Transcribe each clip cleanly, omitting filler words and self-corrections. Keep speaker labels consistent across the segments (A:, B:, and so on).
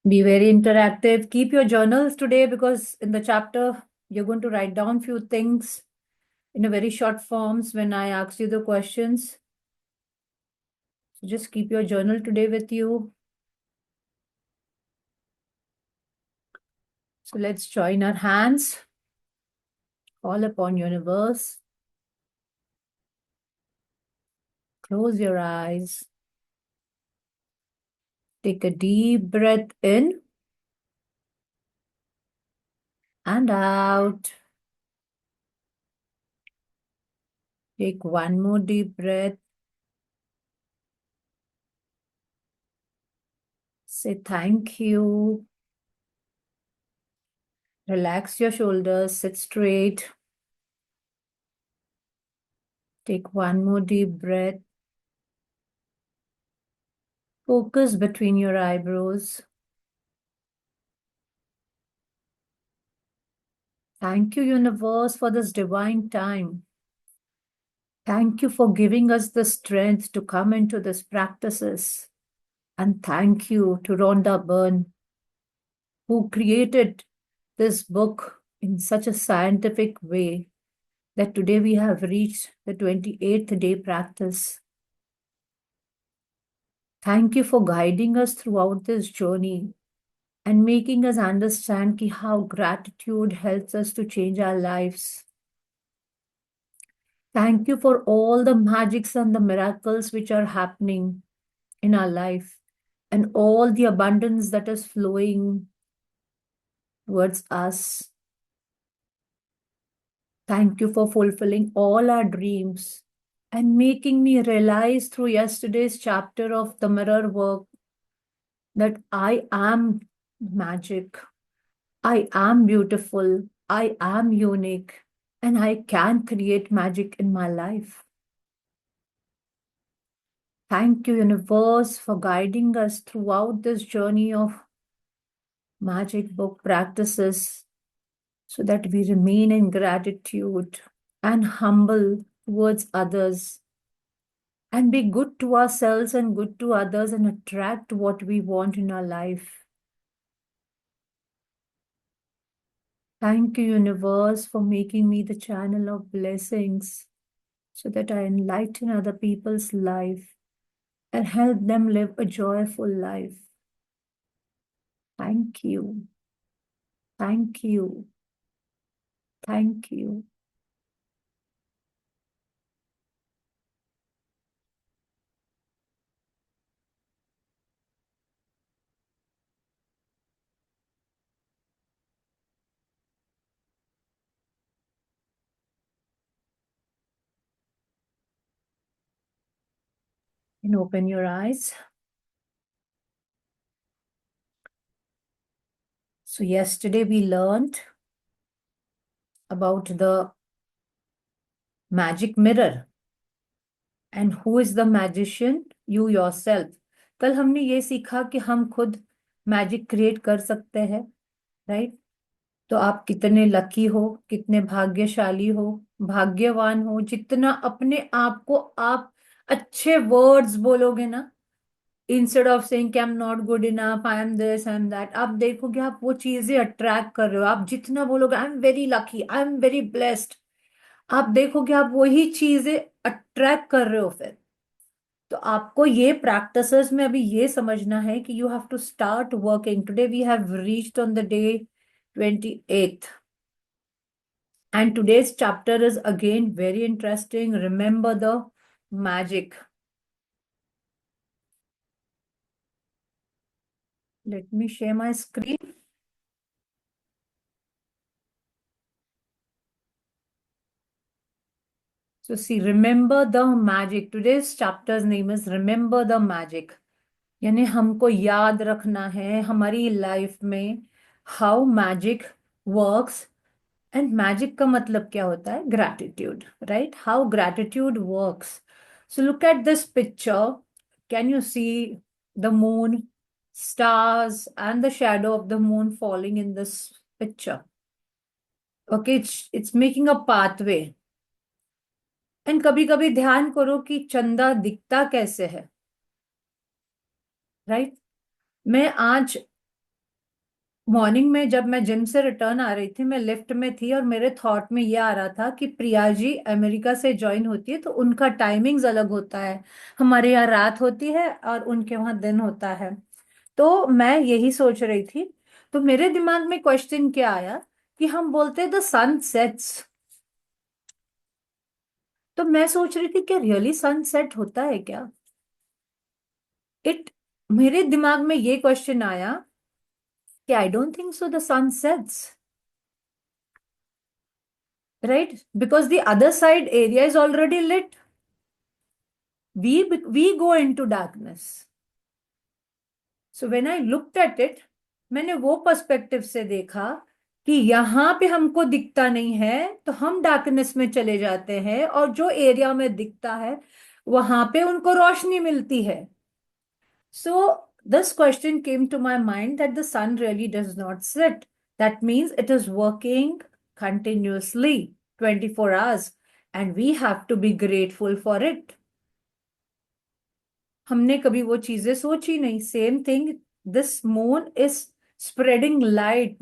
A: Be very interactive. Keep your journals today because in the chapter, you're going to write down few things in a very short forms when I ask you the questions. So just keep your journal today with you. So let's join our hands. Call upon universe. Close your eyes. Take a deep breath in and out. Take one more deep breath. Say thank you. Relax your shoulders. Sit straight. Take one more deep breath. Focus between your eyebrows. Thank you, universe, for this divine time. Thank you for giving us the strength to come into these practices. And thank you to Rhonda Byrne, who created this book in such a scientific way that today we have reached the 28th day practice. Thank you for guiding us throughout this journey and making us understand how gratitude helps us to change our lives. Thank you for all the magics and the miracles which are happening in our life and all the abundance that is flowing towards us. Thank you for fulfilling all our dreams and making me realize through yesterday's chapter of the mirror work that I am magic. I am beautiful. I am unique. And I can create magic in my life. Thank you, universe, for guiding us throughout this journey of magic book practices so that we remain in gratitude and humble towards others and be good to ourselves and good to others and attract what we want in our life. Thank you, universe, for making me the channel of blessings so that I enlighten other people's life and help them live a joyful life. Thank you. Thank you. Thank you. And open your eyes. So yesterday we learned about the magic mirror. And who is the magician? You yourself. कल हमने ये सीखा कि हम खुद magic create कर सकते हैं, राइट? तो आप कितने लकी हो, कितने भाग्यशाली हो, भाग्यवान हो, जितना अपने आप को आप अच्छे वर्ड्स बोलोगे ना, इंस्टेड ऑफ सेइंग कि I am not good enough, I am this, I am that, आप देखोगे आप वो चीजें अट्रैक्ट कर रहे हो. आप जितना बोलोगे I am very lucky, I am very blessed, आप देखोगे आप वही चीजें अट्रैक्ट कर रहे हो फिर. तो आपको ये प्रैक्टिसेस में अभी ये समझना है कि you have to start working. Today we have reached on the day 28th. And today's chapter is again very interesting. Remember the magic. Let me share my screen. So see, remember the magic. Today's chapter's name is Remember the Magic. यानी हमको याद रखना है हमारी life में how magic works. And magic का मतलब क्या होता है? Gratitude, right? How gratitude works. So look at this picture. Can you see the moon, stars and the shadow of the moon falling in this picture? Okay, it's making a pathway. And कभी कभी ध्यान करो कि चंदा दिखता कैसे है, right? मैं आज मॉर्निंग में जब मैं जिम से रिटर्न आ रही थी, मैं लिफ्ट में थी और मेरे थॉट में ये आ रहा था कि प्रिया जी अमेरिका से ज्वाइन होती है तो उनका टाइमिंग्स अलग होता है, हमारे यहाँ रात होती है और उनके वहाँ दिन होता है। तो मैं यही सोच रही थी, तो मेरे दिमाग में क्वेश्चन क्या आया कि हम बोलते हैं द सन सेट्स। तो मैं सोच रही थी क्या रियली सन सेट होता है क्या? इट मेरे दिमाग में ये क्वेश्चन आया कि I don't think so the sun sets, right? Because the other side area is already lit. We go into darkness. So when I looked at it, मैंने वो पर्सपेक्टिव से देखा कि यहाँ पे हमको दिखता नहीं है तो हम डार्कनेस में चले जाते हैं, और जो एरिया में दिखता है वहां पे उनको रोशनी मिलती है। So this question came to my mind that the sun really does not sit. That means it is working continuously 24 hours and we have to be grateful for it. हमने कभी वो चीजें सोची नहीं। Same thing, this moon is spreading light,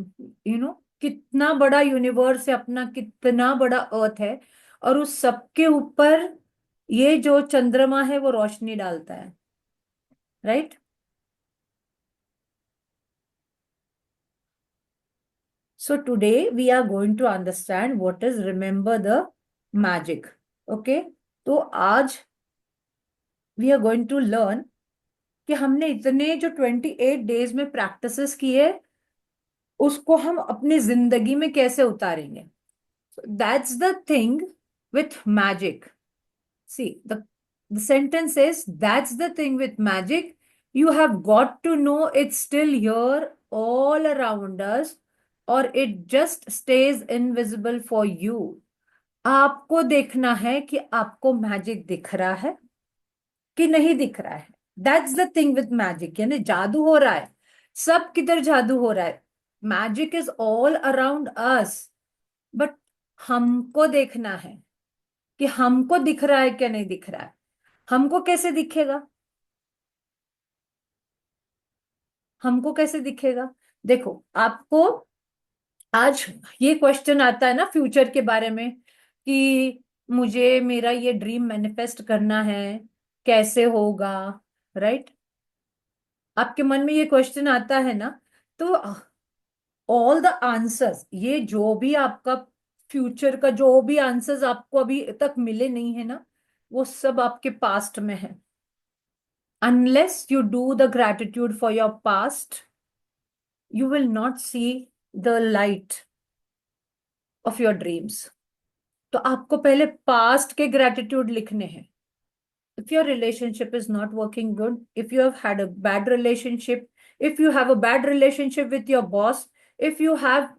A: कितना बड़ा universe है अपना, कितना बड़ा अर्थ है, और उस सबके ऊपर ये जो चंद्रमा है वो रोशनी डालता है, right? So today we are going to understand what is remember the magic. Okay? तो आज we are going to learn कि हमने इतने जो 28 डेज में प्रैक्टिसेस किए उसको हम अपनी जिंदगी में कैसे उतारेंगे। That's the thing with magic. See the sentence is that's the thing with magic, you have got to know it's still here all around us, or it just stays invisible for you. आपको देखना है कि आपको magic दिख रहा है कि नहीं दिख रहा है। That's the thing with magic, यानी जादू हो रहा है, सब किधर जादू हो रहा है, magic is all around us, but हमको देखना है कि हमको दिख रहा है क्या नहीं दिख रहा है। हमको कैसे दिखेगा? हमको कैसे दिखेगा? देखो, आपको आज ये क्वेश्चन आता है ना फ्यूचर के बारे में कि मुझे मेरा ये ड्रीम मैनिफेस्ट करना है, कैसे होगा, राइट? आपके मन में ये क्वेश्चन आता है ना, तो ऑल द आंसर्स, ये जो भी आपका फ्यूचर का जो भी आंसर्स आपको अभी तक मिले नहीं है ना, वो सब आपके पास्ट में है। Unless you do the gratitude for your past, you will not see the light of your dreams. तो आपको पहले पास्ट के ग्रैटिट्यूड लिखने हैं। If your relationship is not working good, if you have had a bad relationship, if you have a bad relationship with your boss, if you have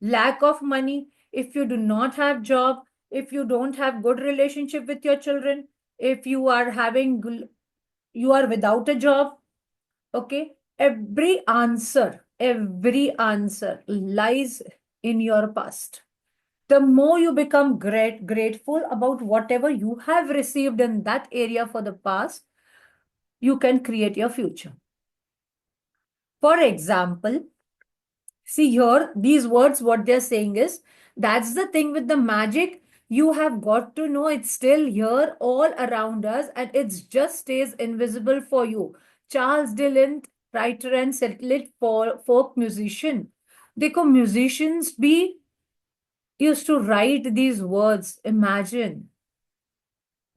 A: lack of money, if you do not have job, if you don't have good relationship with your children, if you are you are without a job, okay, every answer lies in your past. The more you become grateful about whatever you have received in that area for the past, you can create your future. For example, see here, these words, what they're saying is, that's the thing with the magic. You have got to know it's still here all around us and it just stays invisible for you. Charles Dillon, writer and settled folk musician. देखो, musicians भी used to write these words. Imagine.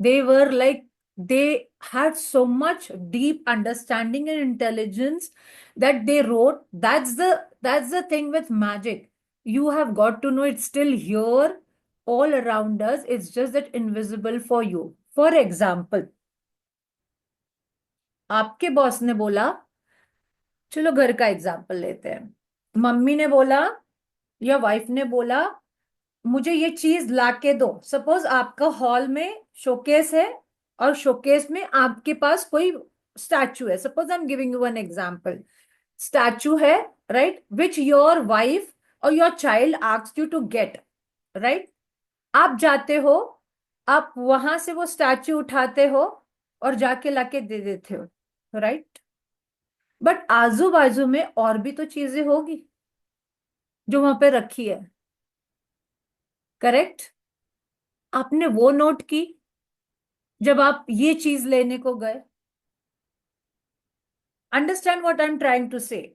A: They were like, they had so much deep understanding and intelligence that they wrote. That's the thing with magic. You have got to know it's still here all around us, it's just that invisible for you. For example, आपके boss ने बोला, चलो घर का example लेते हैं, mummy ने बोला या वाइफ ने बोला मुझे ये चीज लाके दो। सपोज आपका हॉल में शोकेस है और शोकेस में आपके पास कोई स्टैचू है, suppose I am giving you an example, statue है, राइट, विच योर वाइफ और your child asks you to get, right? आप जाते हो, आप वहां से वो स्टैचू उठाते हो और जाके लाके दे देते हो, राइट? बट आजू बाजू में और भी तो चीजें होगी, जो वहां पे रखी है, करेक्ट? आपने वो नोट की जब आप ये चीज लेने को गए? Understand what I am trying to say?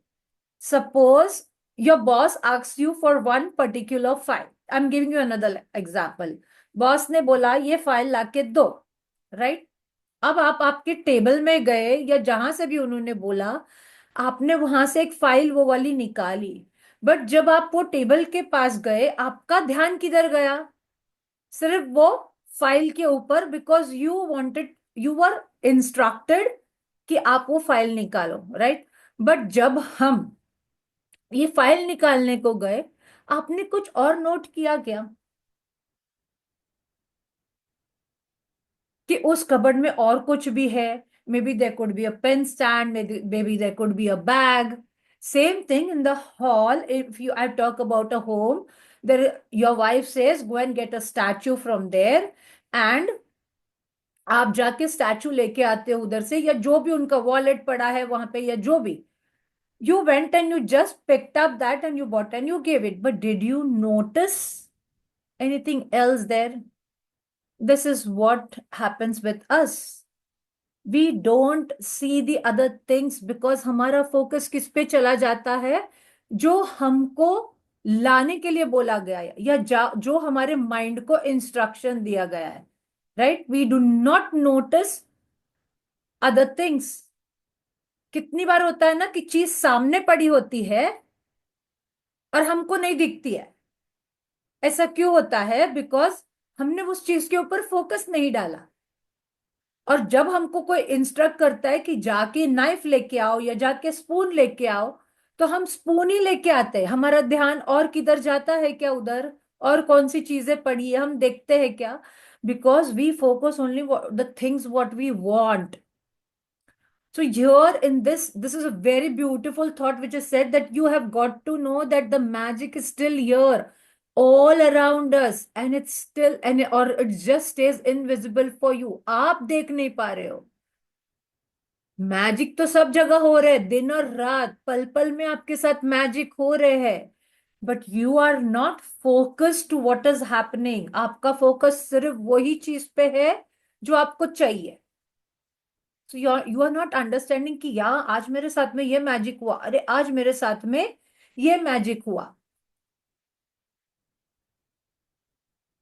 A: Suppose your boss asks you for one particular file, I am giving you another example. Boss ने बोला ये फाइल लाके दो, राइट? अब आप आपके टेबल में गए या जहां से भी उन्होंने बोला, आपने वहां से एक फाइल वो वाली निकाली। बट जब आप वो टेबल के पास गए, आपका ध्यान किधर गया? सिर्फ वो फाइल के ऊपर, because you wanted, you were instructed कि आप वो फाइल निकालो, राइट? बट जब हम ये फाइल निकालने को गए, आपने कुछ और नोट किया क्या? कि उस कबर्ड में और कुछ भी है? Maybe there could be a pen stand, maybe there could be a bag. Same thing in the hall, if you I talk about a home, there your wife says go and get a statue from there, and आप जाके statue लेके आते हो उधर से, या जो भी उनका वॉलेट पड़ा है वहां पे, या जो भी, you went and you just picked up that and you bought and you gave it. But did you notice anything else there? This is what happens with us. We don't see the other things because हमारा focus किस पे चला जाता है? जो हमको लाने के लिए बोला गया है, या जो हमारे माइंड को इंस्ट्रक्शन दिया गया है, right? We do not notice other things. कितनी बार होता है ना कि चीज सामने पड़ी होती है और हमको नहीं दिखती है। ऐसा क्यों होता है? बिकॉज हमने उस चीज के ऊपर फोकस नहीं डाला। और जब हमको कोई इंस्ट्रक्ट करता है कि जाके नाइफ लेके आओ या जाके स्पून लेके आओ, तो हम स्पून ही लेके आते हैं। हमारा ध्यान और किधर जाता है क्या? उधर और कौन सी चीजें पड़ी है हम देखते हैं क्या? Because we focus only the things what we want. So here in this is a very beautiful thought which is said, that you have got to know that the magic is still here, all around us, and it's still, and or it just stays invisible for you. आप देख नहीं पा रहे हो। Magic तो सब जगह हो रहे हैं, दिन और रात, पल पल में आपके साथ मैजिक हो रहे हैं। But you are not focused to what is happening. आपका फोकस सिर्फ वही चीज पे है जो आपको चाहिए। So you are not understanding कि या आज मेरे साथ में ये मैजिक हुआ, अरे आज मेरे साथ में ये मैजिक हुआ।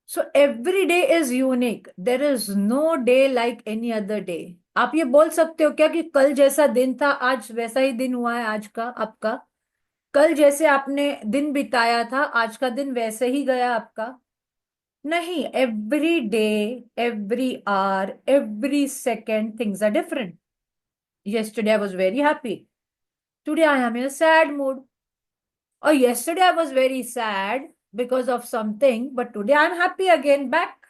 A: So every day is unique, there is no day like any other day. आप ये बोल सकते हो क्या कि कल जैसा दिन था आज वैसा ही दिन हुआ है आज का आपका? कल जैसे आपने दिन बिताया था आज का दिन वैसे ही गया आपका? नहीं, every day, every hour, every second things are different. yesterday I was very happy, today I am in a sad mood. Or yesterday I was very sad because of something, but today I'm happy again, back,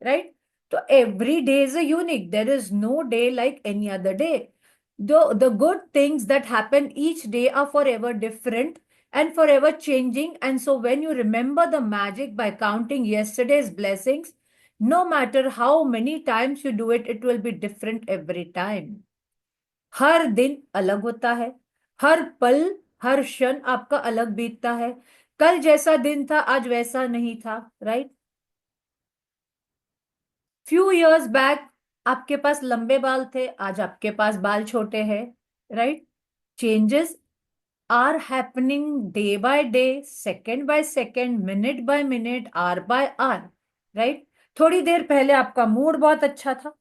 A: right? So every day is a unique. There is no day like any other day. The good things that happen each day are forever different and forever changing. And so when you remember the magic by counting yesterday's blessings, no matter how many times you do it, it will be different every time. हर दिन अलग होता है, हर पल, हर क्षण आपका अलग बीतता है। कल जैसा दिन था आज वैसा नहीं था, राइट? फ्यू इयर्स बैक आपके पास लंबे बाल थे, आज आपके पास बाल छोटे हैं, right? Changes are happening day by day, second by second, minute by minute, hour by hour, right? थोड़ी देर पहले आपका मूड बहुत अच्छा था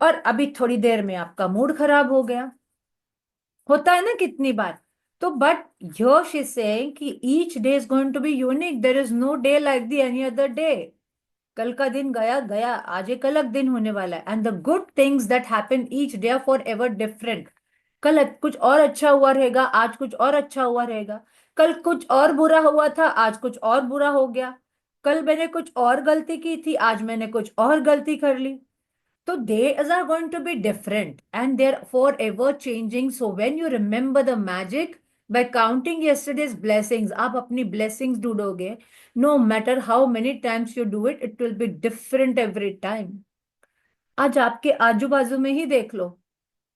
A: और अभी थोड़ी देर में आपका मूड खराब हो गया। होता है ना कितनी बार? तो but here she is saying कि each day is going to be unique. There is no day like the any other day. कल का दिन गया गया, आज एक अलग दिन होने वाला है। And the good things that happen each day are forever different. कल कुछ और अच्छा हुआ रहेगा, आज कुछ और अच्छा हुआ रहेगा। कल कुछ और बुरा हुआ था, आज कुछ और बुरा हो गया। कल मैंने कुछ और गलती की थी, आज मैंने कुछ और गलती कर ली। So days are going to be different and they're forever changing. So when you remember the magic by counting yesterday's blessings, आप अपनी blessings ढूंढोगे. No matter how many times you do it, it will be different every time. आज आपके आजू बाजू में ही देख लो.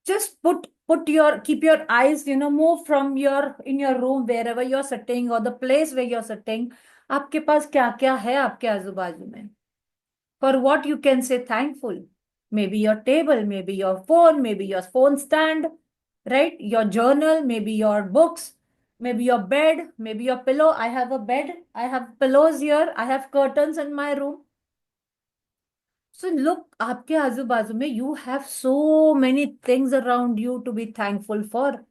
A: Just put keep your eyes, move from in your room, wherever you're sitting or the place where you're sitting. आपके पास क्या क्या है आपके आजू बाजू में? For what you can say thankful? Maybe your table, maybe your phone, maybe your phone stand, right? Your journal, maybe your books, maybe your bed, maybe your pillow. I have a bed, I have pillows here, I have curtains in my room. So look, आपके आजू बाजू में you have so many things around you to be thankful for.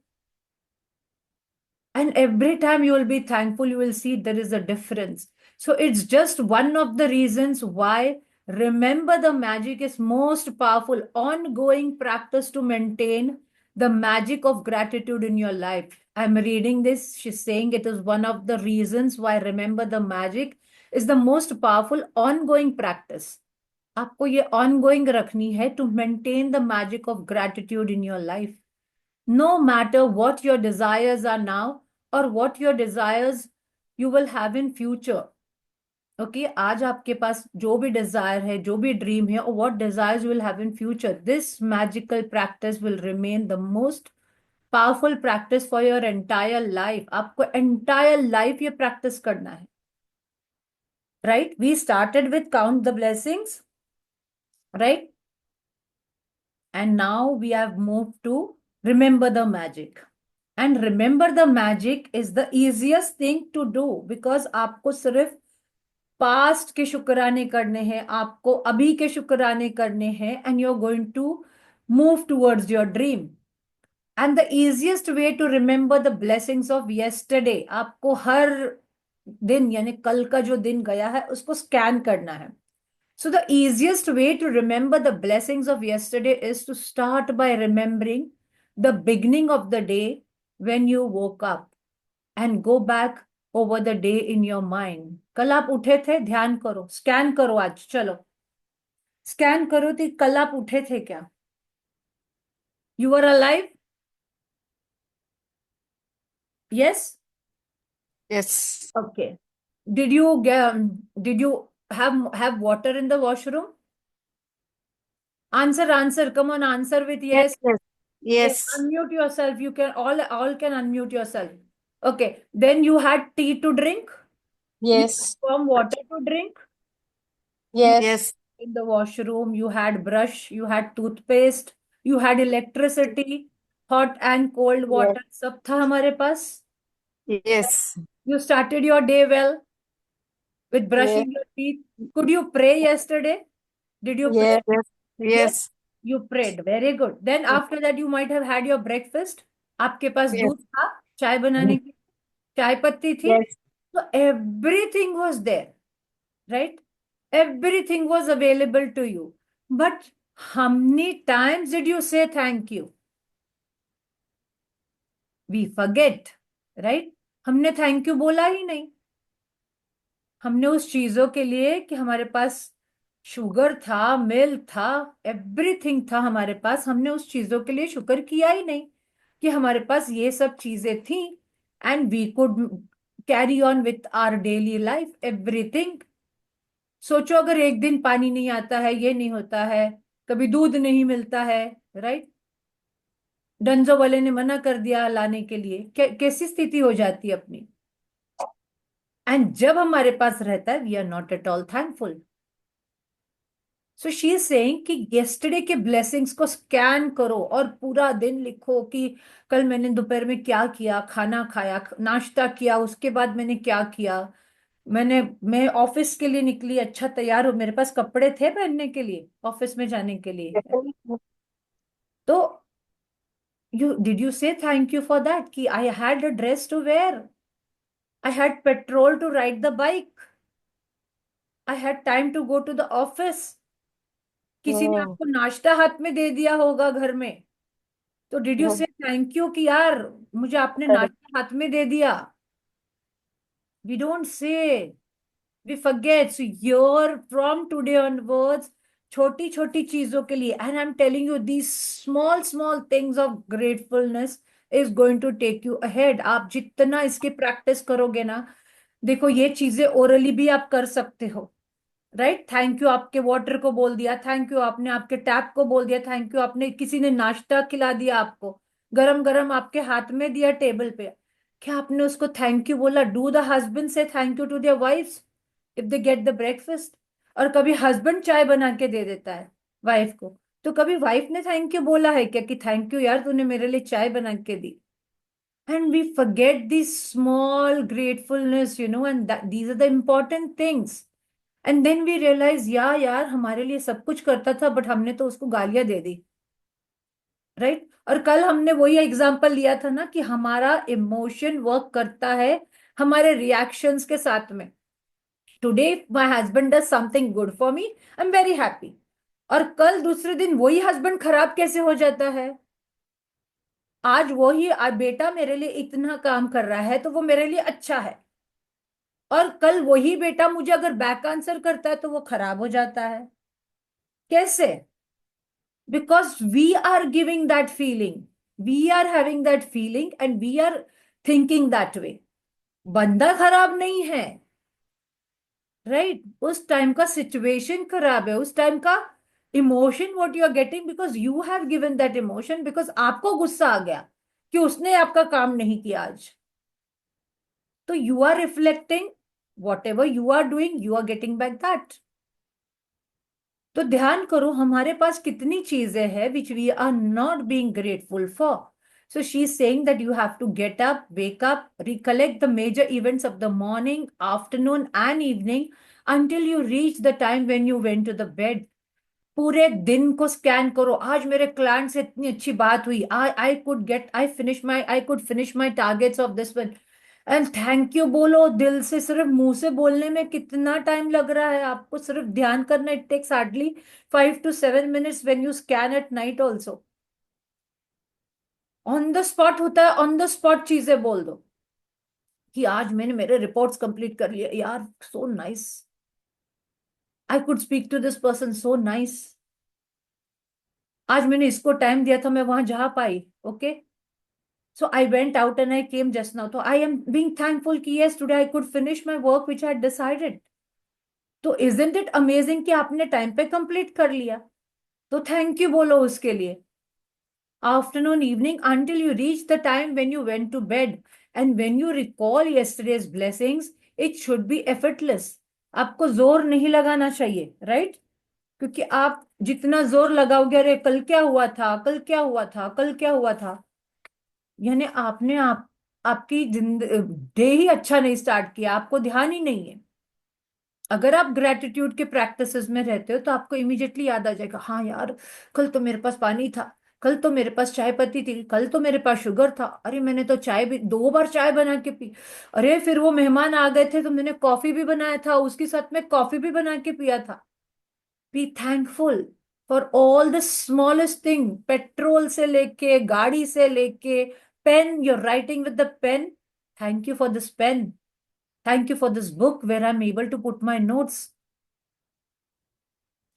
A: And every time you will be thankful, you will see there is a difference. So it's just one of the reasons why remember the magic is most powerful, ongoing practice to maintain the magic of gratitude in your life. I'm reading this. She's saying it is one of the reasons why remember the magic is the most powerful ongoing practice. आपको ये ongoing रखनी है to maintain the magic of gratitude in your life. No matter what your desires are now or what your desires you will have in future. Okay, आज आपके पास जो भी desire है, जो भी dream है, or what desires you will have in future, this magical practice will remain the most powerful practice for your entire life. आपको entire life ये practice करना है. Right? We started with count the blessings, right? And now we have moved to remember the magic. And remember the magic is the easiest thing to do because आपको सिर्फ past के शुक्राने करने हैं, आपको अभी के शुक्राने करने हैं, and you're going to move towards your dream. And the easiest way to remember the blessings of yesterday, आपको हर दिन यानी कल का जो दिन गया है उसको स्कैन करना है. So the easiest way to remember the blessings of yesterday is to start by remembering the beginning of the day when you woke up and go back over the day in your mind. कल आप उठे थे, ध्यान करो, scan करो आज, चलो scan करो कि कल आप उठे थे क्या? You were alive? Yes?
B: Yes.
A: Okay. Did you have water in the washroom? Answer. Come on, answer with
B: Yes.
A: yes.
B: Yes.
A: Yes,
B: Yes.
A: unmute yourself. You can all can unmute yourself. Okay. Then you had tea to drink. You had
B: Yes.
A: warm water to drink. You
B: Yes.
A: in the washroom. You had brush. You had toothpaste. You had electricity, hot and cold
B: Yes.
A: water. सब था हमारे पास.
B: Yes.
A: You started your day well with
B: Yes.
A: brushing your teeth. Could you pray yesterday? Did you pray?
B: Yes. Yes.
A: Yes,
B: Yes.
A: you prayed. Very good. Then after that, you might have had your breakfast. आपके पास
B: Yes.
A: दूध था चाय बनाने की, चाय पत्ती थी.
B: Yes.
A: So everything was there, right? Everything was available to you. But how many times did you say thank you? We forget, right? हमने थैंक यू बोला ही नहीं. हमने उस चीजों के लिए कि हमारे पास शुगर था, मिल्क था, एवरीथिंग था हमारे पास, हमने उस चीजों के लिए शुक्र किया ही नहीं कि हमारे पास ये सब चीजें थी and we could carry on with our daily life everything. सोचो अगर एक दिन पानी नहीं आता है, ये नहीं होता है, कभी दूध नहीं मिलता है, राइट? डंजो वाले ने मना कर दिया लाने के लिए, कैसी स्थिति हो जाती है अपनी. एंड जब हमारे पास रहता है we are not at all thankful. So she is saying कि येस्टरडे के ब्लेसिंग्स को स्कैन करो और पूरा दिन लिखो कि कल मैंने दोपहर में क्या किया, खाना खाया, नाश्ता किया, उसके बाद मैंने क्या किया. मैं ऑफिस के लिए निकली, अच्छा तैयार हो, मेरे पास कपड़े थे पहनने के लिए ऑफिस में जाने के लिए. तो you did you say thank you for that कि I had a dress to wear, I had petrol to ride the bike, I had time to go to the office. किसी ने
B: Oh.
A: आपको नाश्ता हाथ में दे दिया होगा घर में, तो did you say thank you कि यार मुझे आपने
B: Correct.
A: नाश्ता हाथ में दे दिया? We don't say, we forget. So your from today onwards छोटी छोटी चीजों के लिए, and I am telling you these small small things of gratefulness is going to take you ahead. आप जितना इसकी प्रैक्टिस करोगे ना, देखो ये चीजें ओरली भी आप कर सकते हो, राइट? थैंक यू आपके वाटर को बोल दिया, थैंक यू आपने आपके टैप को बोल दिया, थैंक यू आपने किसी ने नाश्ता खिला दिया आपको, गरम गरम आपके हाथ में दिया टेबल पे, क्या आपने उसको थैंक यू बोला? डू द हस्बैंड से thank you to their wifes if they get the breakfast? और कभी हस्बैंड चाय बना के दे देता है वाइफ को, तो कभी वाइफ ने थैंक यू बोला है क्या कि थैंक यू यार तूने मेरे लिए चाय बना के दी? And we forget these small gratefulness, and these are the important things. And then we realize, यार हमारे लिए सब कुछ करता था, बट हमने तो उसको गालियां दे दी, राइट? और कल हमने वही एग्जांपल लिया था ना कि हमारा इमोशन वर्क करता है हमारे रिएक्शंस के साथ में। Today my husband does something good for me, I am very happy. और कल दूसरे दिन वही हस्बैंड खराब कैसे हो जाता है? आज वही बेटा मेरे लिए इतना काम कर रहा है तो वो मेरे लिए अच्छा है, और कल वही बेटा मुझे अगर बैक आंसर करता है तो वो खराब हो जाता है। कैसे? Because we are giving that feeling, we are having that feeling and we are thinking that way. बंदा खराब नहीं है, राइट? उस टाइम का सिचुएशन खराब है, उस टाइम का emotion what you are getting, because you have given that emotion, because आपको गुस्सा आ गया कि उसने आपका काम नहीं किया आज। तो you are reflecting whatever you are doing, you are getting back that. तो ध्यान करो हमारे पास कितनी चीजें हैं which we are not being grateful for. So she's saying that you have to get up, wake up, recollect the major events of the morning, afternoon, and evening until you reach the time when you went to the bed. पूरे दिन को scan करो, आज मेरे client से इतनी अच्छी बात हुई, आई could finish my targets of this one, and thank you बोलो दिल से। सिर्फ मुंह से बोलने में कितना टाइम लग रहा है आपको, सिर्फ ध्यान करना, it takes hardly 5 to 7 minutes when you scan at night also। On the spot होता है, ऑन द स्पॉट चीजें बोल दो कि आज मैंने मेरे रिपोर्ट्स कंप्लीट कर लिए यार, so nice, I could speak to this person, so nice, आज मैंने इसको टाइम दिया था, मैं वहां जा पाई, okay, so I went out and I came just now, तो आई एम बीइंग थैंकफुल कि yes today I could finish my work which I decided. तो इजंट इट अमेजिंग कि आपने टाइम पे कंप्लीट कर लिया? तो थैंक यू बोलो उसके लिए। Afternoon, evening, until you reach the time when you went to bed. And when you recall yesterday's blessings, it should be effortless. आपको जोर नहीं लगाना चाहिए, राइट? क्योंकि आप जितना जोर लगाओगे, अरे कल क्या हुआ था, कल क्या हुआ था, कल क्या हुआ था, यानी आपने आपकी डे ही अच्छा नहीं स्टार्ट किया, आपको ध्यान ही नहीं है। अगर आप ग्रेटिट्यूड के प्रैक्टिसेस में रहते हो तो आपको इमीडिएटली याद आ जाएगा, हाँ यार कल तो मेरे पास पानी था, कल तो मेरे पास चाय पत्ती थी, कल तो मेरे पास शुगर था, अरे मैंने तो चाय भी 2 बार चाय बना के पी, अरे फिर वो मेहमान आ गए थे तो मैंने कॉफी भी बनाया था, उसके साथ में कॉफी भी बना के पिया था। Be thankful for all the smallest thing, petrol से लेके, गाड़ी से लेके, pen, your writing with the pen, thank you for this pen, thank you for this book where I am able to put my notes.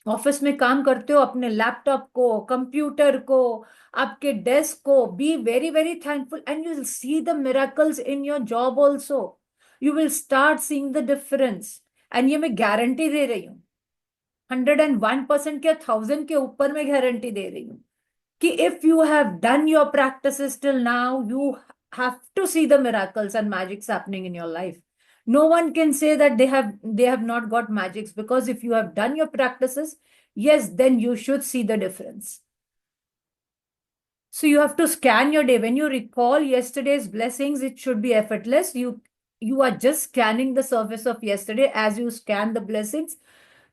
A: Office में काम करते हो, अपने लैपटॉप को, कंप्यूटर को, आपके डेस्क को, be very very thankful and you will see the miracles in your job also. You will start seeing the difference, and ये मैं गारंटी दे रही हूँ, 101% या 1000 के ऊपर मैं गारंटी दे रही हूँ कि if you have done your practices till now, you have to see the miracles and magics happening in your life. No one can say that they have not got magics, because if you have done your practices, yes, then you should see the difference. So you have to scan your day. When you recall yesterday's blessings, it should be effortless. You are just scanning the surface of yesterday. As you scan the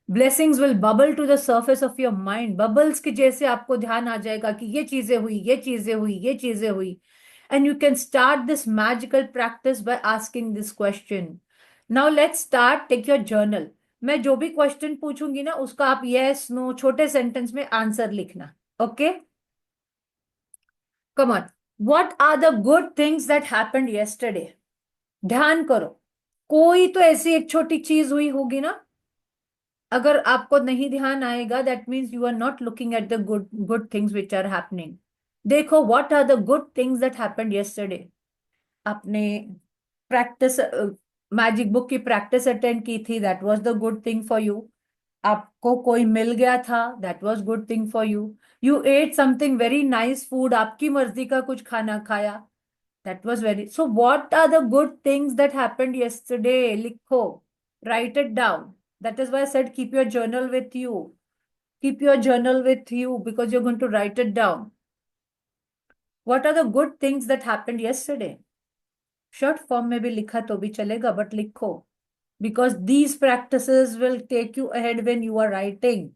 A: blessings will bubble to the surface of your mind. Bubbles के जैसे आपको ध्यान आ जाएगा कि ये चीजें हुई, ये चीजें हुई, ये चीजें हुई। And you can start this magical practice by asking this question. Now let's start. Take your journal. मैं जो भी क्वेश्चन पूछूंगी ना उसका आप yes, no छोटे सेंटेंस में आंसर लिखना, okay? Come on. What are the good things that happened yesterday? ध्यान करो, कोई तो ऐसी एक छोटी चीज हुई होगी ना। अगर आपको नहीं ध्यान आएगा, that means you are not looking at the good good things which are happening. देखो what are the good things that happened yesterday. आपने प्रैक्टिस मैजिक बुक की प्रैक्टिस अटेंड की थी, that was the good thing for you. आपको कोई मिल गया था, that was good thing for you. You ate something very nice food, आपकी मर्जी का कुछ खाना खाया, that was very. So what are the good things that happened yesterday? लिखो, write it down. That is why said keep your journal with you. Keep your journal with you because you're going to write it down. What are the good things that happened yesterday? Short form में भी लिखा तो भी चलेगा, but लिखो. Because these practices will take you ahead when you are writing.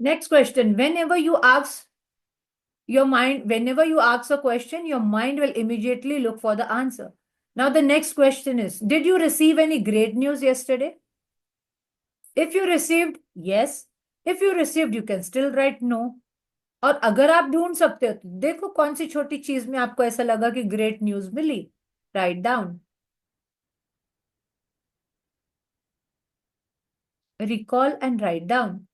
A: Next question. Whenever you ask a question, your mind will immediately look for the answer. Now, the next question is, did you receive any great news yesterday? If you received, yes. If you received, you can still write no. और अगर आप ढूंढ सकते हो तो देखो कौन सी छोटी चीज में आपको ऐसा लगा कि ग्रेट न्यूज मिली. Write down. Recall and write down.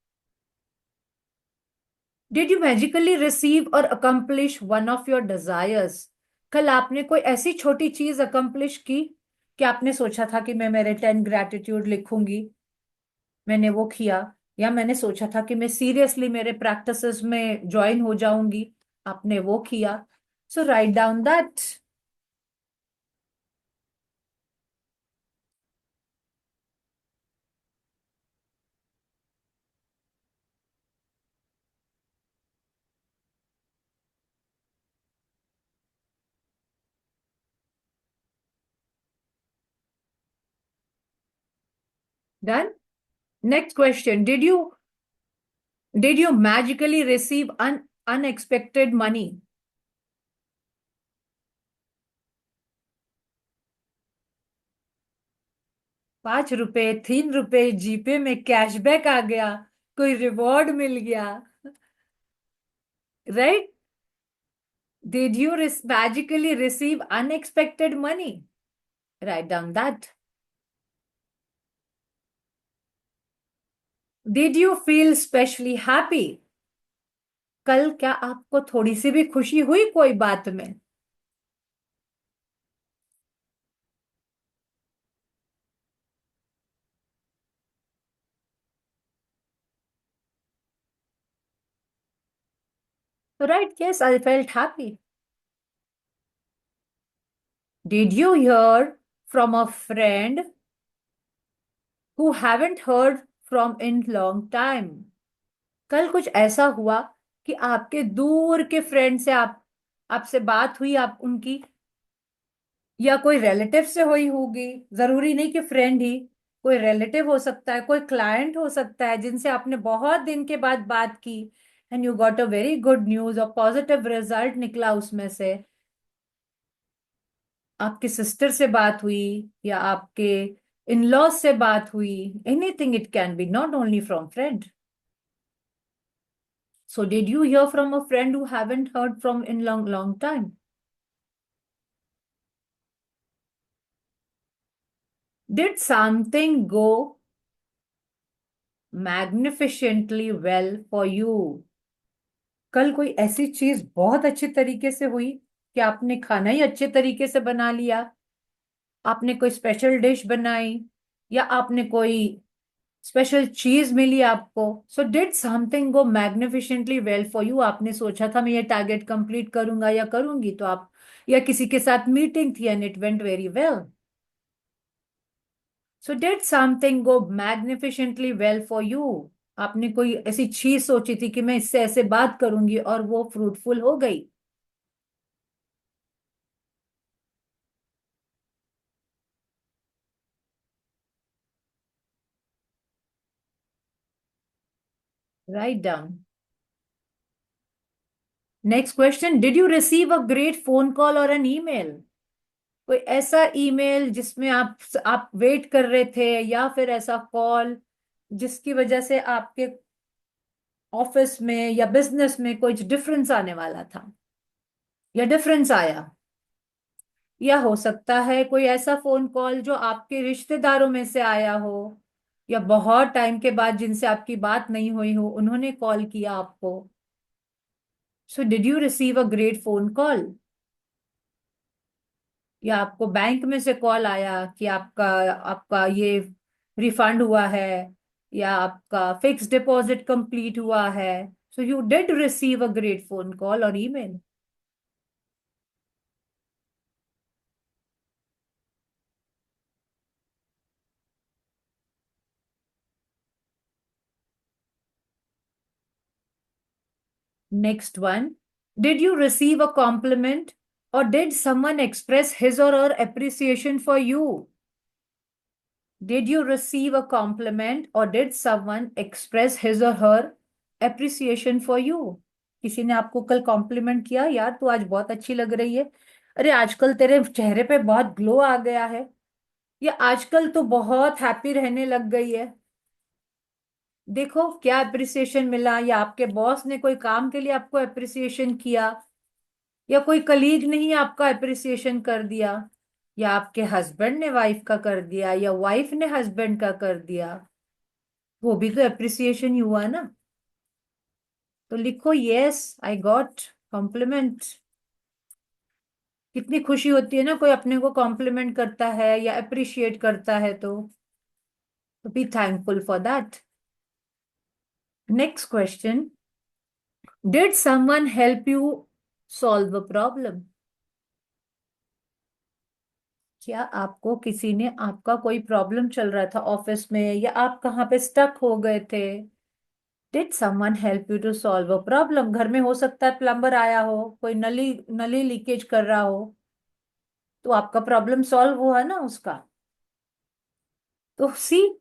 A: Did you magically receive और accomplish one of your desires? कल आपने कोई ऐसी छोटी चीज अकम्प्लिश की कि आपने सोचा था कि मैं मेरे 10 ग्रेटिट्यूड लिखूंगी, मैंने वो किया. या मैंने सोचा था कि मैं सीरियसली मेरे प्रैक्टिसेस में ज्वाइन हो जाऊंगी, आपने वो किया. So write down that. Done. Next question. Did you magically receive unexpected money? 5 रुपए, 3 रुपए जीपे में कैशबैक आ गया, कोई रिवॉर्ड मिल गया. Right. Did you magically receive unexpected money? Write down that. Did you feel specially happy? कल क्या आपको थोड़ी सी भी खुशी हुई कोई बात में? Right, yes, I felt happy. Did you hear from a friend who haven't heard from in long time? कल कुछ ऐसा हुआ कि आपके दूर के फ्रेंड से आपसे बात हुई, आप उनकी, या कोई रिलेटिव से हुई होगी. जरूरी नहीं कि फ्रेंड ही, कोई रिलेटिव हो सकता है, कोई क्लाइंट हो सकता है जिनसे आपने बहुत दिन के बाद बात की, and you got a very good news और पॉजिटिव रिजल्ट निकला उसमें से. आपकी सिस्टर से बात हुई या आपके इन लॉज से बात हुई. Anything it can be, not only from friend. So did you hear from a friend who haven't heard from in long time? Did something go magnificently well for you? कल कोई ऐसी चीज बहुत अच्छे तरीके से हुई कि आपने खाना ही अच्छे तरीके से बना लिया, आपने कोई स्पेशल डिश बनाई, या आपने कोई स्पेशल चीज मिली आपको. So did something go magnificently well for you? आपने सोचा था मैं ये टारगेट कंप्लीट करूंगा या करूंगी, तो आप, या किसी के साथ मीटिंग थी and it went very well. So did something go magnificently well for you? आपने कोई ऐसी चीज सोची थी कि मैं इससे ऐसे बात करूंगी और वो फ्रूटफुल हो गई. Write down. Next question. Did you receive a great phone call और एन ईमेल? कोई ऐसा ईमेल जिसमें आप वेट कर रहे थे, या फिर ऐसा कॉल जिसकी वजह से आपके ऑफिस में या बिजनेस में कुछ डिफरेंस आने वाला था, या डिफरेंस आया. या हो सकता है कोई ऐसा फोन कॉल जो आपके रिश्तेदारों में से आया हो, या बहुत टाइम के बाद जिनसे आपकी बात नहीं हुई हो उन्होंने कॉल किया आपको? So did you receive a great phone call? या आपको बैंक में से कॉल आया कि आपका आपका ये रिफंड हुआ है, या आपका फिक्स डिपॉजिट कंप्लीट हुआ है? So you did receive a great phone call और email. Next one. Did you receive a compliment or did someone express his or her appreciation for you? Did you receive a compliment or did someone express his or her appreciation for you? किसी ने आपको कल complement किया, यार तू आज बहुत अच्छी लग रही है, अरे आजकल तेरे चेहरे पे बहुत ग्लो आ गया है, या आजकल तो बहुत हैप्पी रहने लग गई है. देखो क्या अप्रिसिएशन मिला, या आपके बॉस ने कोई काम के लिए आपको अप्रिसिएशन किया, या कोई कलीग ने ही आपका अप्रिसिएशन कर दिया, या आपके हस्बैंड ने वाइफ का कर दिया, या वाइफ ने हस्बैंड का कर दिया. वो भी तो अप्रिसिएशन ही हुआ ना. तो लिखो यस आई गॉट कॉम्प्लीमेंट. कितनी खुशी होती है ना कोई अपने को कॉम्प्लीमेंट करता है या अप्रिशिएट करता है, तो B thankful for that. Next question. Did someone help you solve a problem? क्या आपको किसी ने, आपका कोई प्रॉब्लम चल रहा था ऑफिस में या आप कहाँ पे स्टक हो गए थे, did someone help you to solve a problem? घर में हो सकता है प्लम्बर आया हो, कोई नली नली लीकेज कर रहा हो, तो आपका प्रॉब्लम सॉल्व हुआ ना उसका. तो see,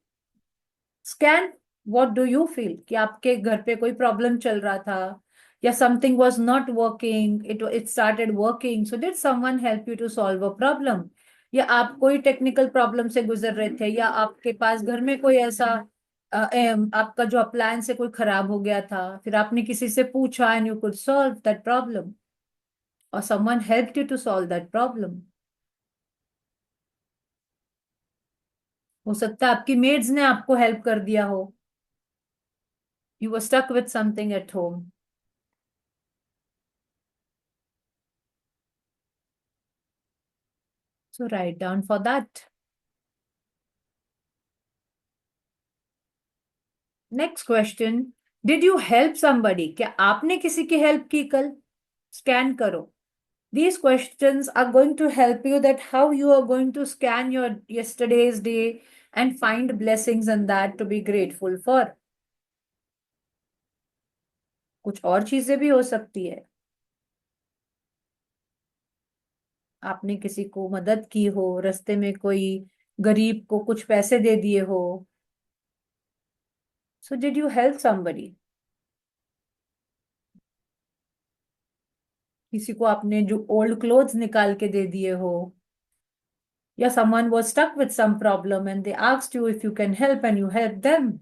A: scan, what do you feel कि आपके घर पे कोई प्रॉब्लम चल रहा था, या something was not working, it started working, so did someone help you to solve a problem? या आप कोई टेक्निकल प्रॉब्लम से गुजर रहे थे, या आपके पास घर में कोई ऐसा आपका जो अप्लायंस है कोई खराब हो गया था, फिर आपने किसी से पूछा and you could solve that problem, और someone help you to solve that problem. हो सकता है आपकी मेड्स ने आपको हेल्प कर दिया हो. You were stuck with something at home. So write down for that. Next question. Did you help somebody? क्या आपने किसी की हेल्प की कल? स्कैन करो. These questions are going to help you that how you are going to scan your yesterday's day and find blessings in that to be grateful for. कुछ और चीजें भी हो सकती है. आपने किसी को मदद की हो, रास्ते में कोई गरीब को कुछ पैसे दे दिए हो. So did you help somebody? किसी को आपने जो ओल्ड क्लोथ्स निकाल के दे दिए हो, या someone was stuck with some problem and they asked you if you can help and you helped them.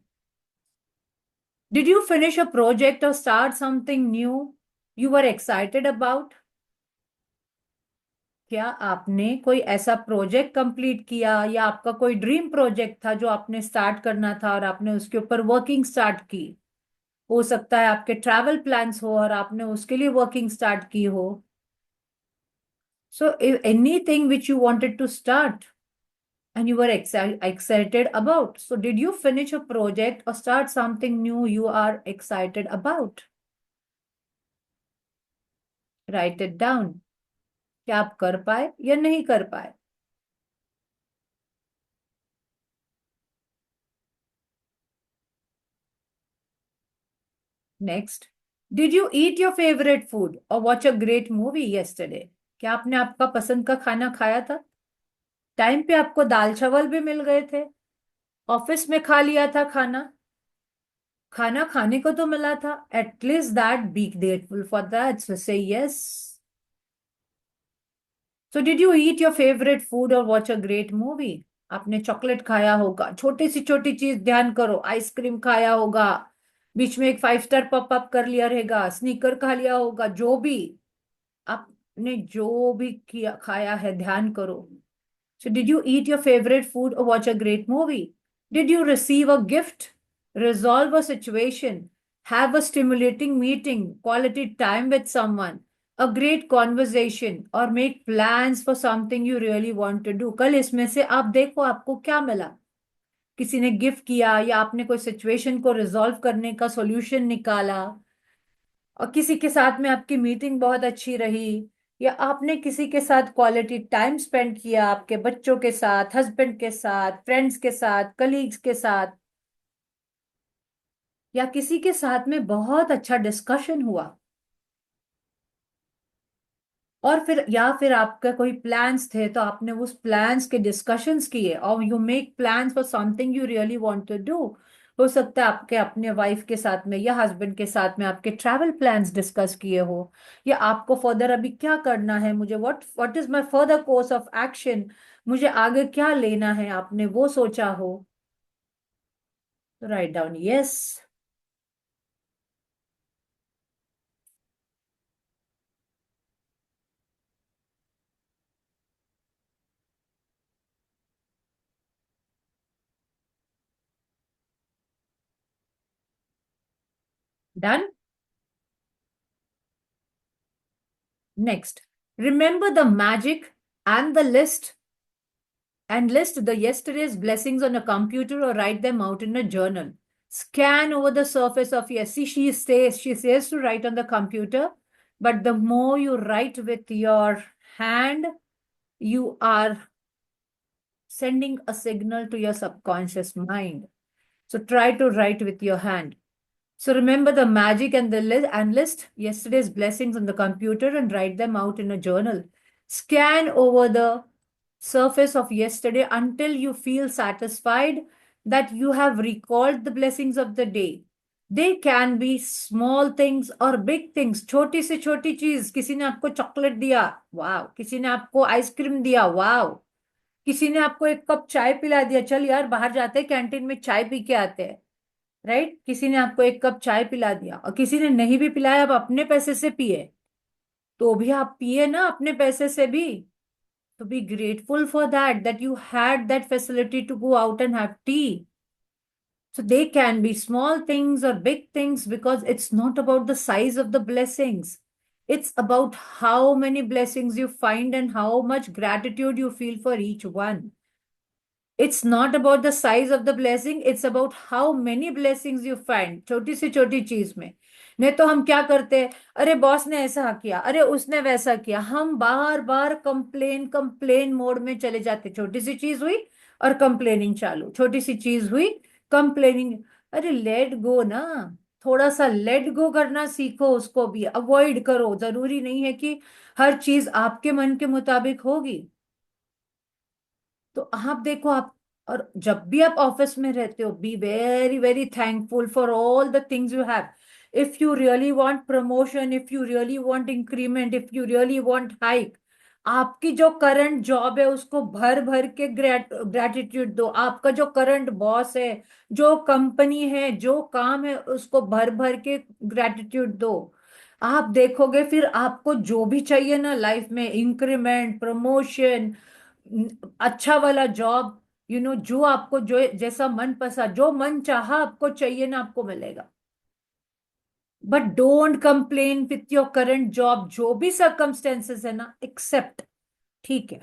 A: Did you finish a project or start something new you were excited about? क्या आपने कोई ऐसा project complete किया, या आपका कोई dream project था जो आपने स्टार्ट करना था और आपने उसके ऊपर वर्किंग स्टार्ट की? हो सकता है आपके ट्रैवल प्लान्स हो और आपने उसके लिए वर्किंग स्टार्ट की हो. So anything which you wanted to start and you were excited about. So, did you finish a project or start something new you are excited about? Write it down. क्या आप कर पाए या नहीं कर पाए? Next. Did you eat your favorite food or watch a great movie yesterday? क्या आपने आपका पसंद का खाना खाया था? टाइम पे आपको दाल चावल भी मिल गए थे, ऑफिस में खा लिया था खाना, खाना खाने को तो मिला था. At least that, be grateful for that, so say yes. So did you eat your favourite food और वॉच अ ग्रेट मूवी? आपने चॉकलेट खाया होगा, छोटी सी छोटी चीज ध्यान करो, आइसक्रीम खाया होगा, बीच में एक 5 स्टार पॉप अप कर लिया रहेगा, स्नीकर खा लिया होगा, जो भी आपने जो भी किया खाया है ध्यान करो. So did you eat your favourite food और watch a great movie? Did you receive a gift, resolve a situation, have a stimulating meeting, quality time with someone, a great conversation, or make plans for something you really want to do? कल इसमें से आप देखो आपको क्या मिला। किसी ने गिफ्ट किया, या आपने कोई सिचुएशन को रिजॉल्व करने का सॉल्यूशन निकाला, और किसी के साथ में आपकी मीटिंग बहुत अच्छी रही, या आपने किसी के साथ क्वालिटी टाइम स्पेंड किया, आपके बच्चों के साथ, हस्बैंड के साथ, फ्रेंड्स के साथ, कलीग्स के साथ, या किसी के साथ में बहुत अच्छा डिस्कशन हुआ। और फिर या फिर आपका कोई प्लान्स थे तो आपने उस प्लान्स के डिस्कशंस किए, और you make plans for something you really want to do. हो सकता है आपके अपने वाइफ के साथ में या हस्बैंड के साथ में आपके ट्रैवल प्लान्स डिस्कस किए हो, या आपको फर्दर अभी क्या करना है, मुझे what is my further course of action, मुझे आगे क्या लेना है, आपने वो सोचा हो। Write down yes. Done. Next, remember the magic and the list and list the yesterday's blessings on a computer or write them out in a journal. Scan over the surface of yes. See, she says to write on the computer, but the more you write with your hand, you are sending a signal to your subconscious mind. So try to write with your hand. So remember the magic and the list yesterday's blessings on the computer and write them out in a journal. Scan over the surface of yesterday until you feel satisfied that you have recalled the blessings of the day. They can be small things or big things. छोटी से छोटी चीज, किसी ने आपको chocolate दिया, वाव। किसी ने आपको आइसक्रीम दिया, वाव। किसी ने आपको एक कप चाय पिला दिया, चल यार बाहर जाते हैं कैंटीन में चाय पी के आते हैं। राइट, किसी ने आपको एक कप चाय पिला दिया, और किसी ने नहीं भी पिलाया, आप अपने पैसे से पिए, तो भी आप पिए ना अपने पैसे से भी। तो B grateful for that you had that facility to go out and have tea. So they can be small things or big things, because it's not about the size of the blessings. It's about how many blessings you find and how much gratitude you feel for each one. It's not about the size of the blessing, it's about how many blessings you find, छोटी सी छोटी चीज में। नहीं तो हम क्या करते हैं, अरे बॉस ने ऐसा किया, अरे उसने वैसा किया, हम बार बार कंप्लेन कंप्लेन मोड में चले जाते। छोटी सी चीज हुई और कंप्लेनिंग चालू, छोटी सी चीज हुई, कंप्लेनिंग। अरे लेट गो ना, थोड़ा सा लेट गो करना सीखो, उसको भी अवॉइड करो। जरूरी नहीं है कि हर चीज आपके मन के मुताबिक होगी। तो आप देखो आप, और जब भी आप ऑफिस में रहते हो, be very very thankful for all the things you have. If you really want promotion, if you really want increment, if you really want hike, आपकी जो करंट जॉब है उसको भर भर के ग्रेटिट्यूड दो। आपका जो करंट बॉस है, जो कंपनी है, जो काम है, उसको भर भर के ग्रेटिट्यूड दो। आप देखोगे फिर आपको जो भी चाहिए ना लाइफ में, इंक्रीमेंट, प्रमोशन, अच्छा वाला जॉब, जो आपको जो जैसा मन पसंद, जो मन चाहा आपको चाहिए ना, आपको मिलेगा। But don't complain with your current job, जो भी सर्कमस्टेंसेस है ना, एक्सेप्ट। ठीक है,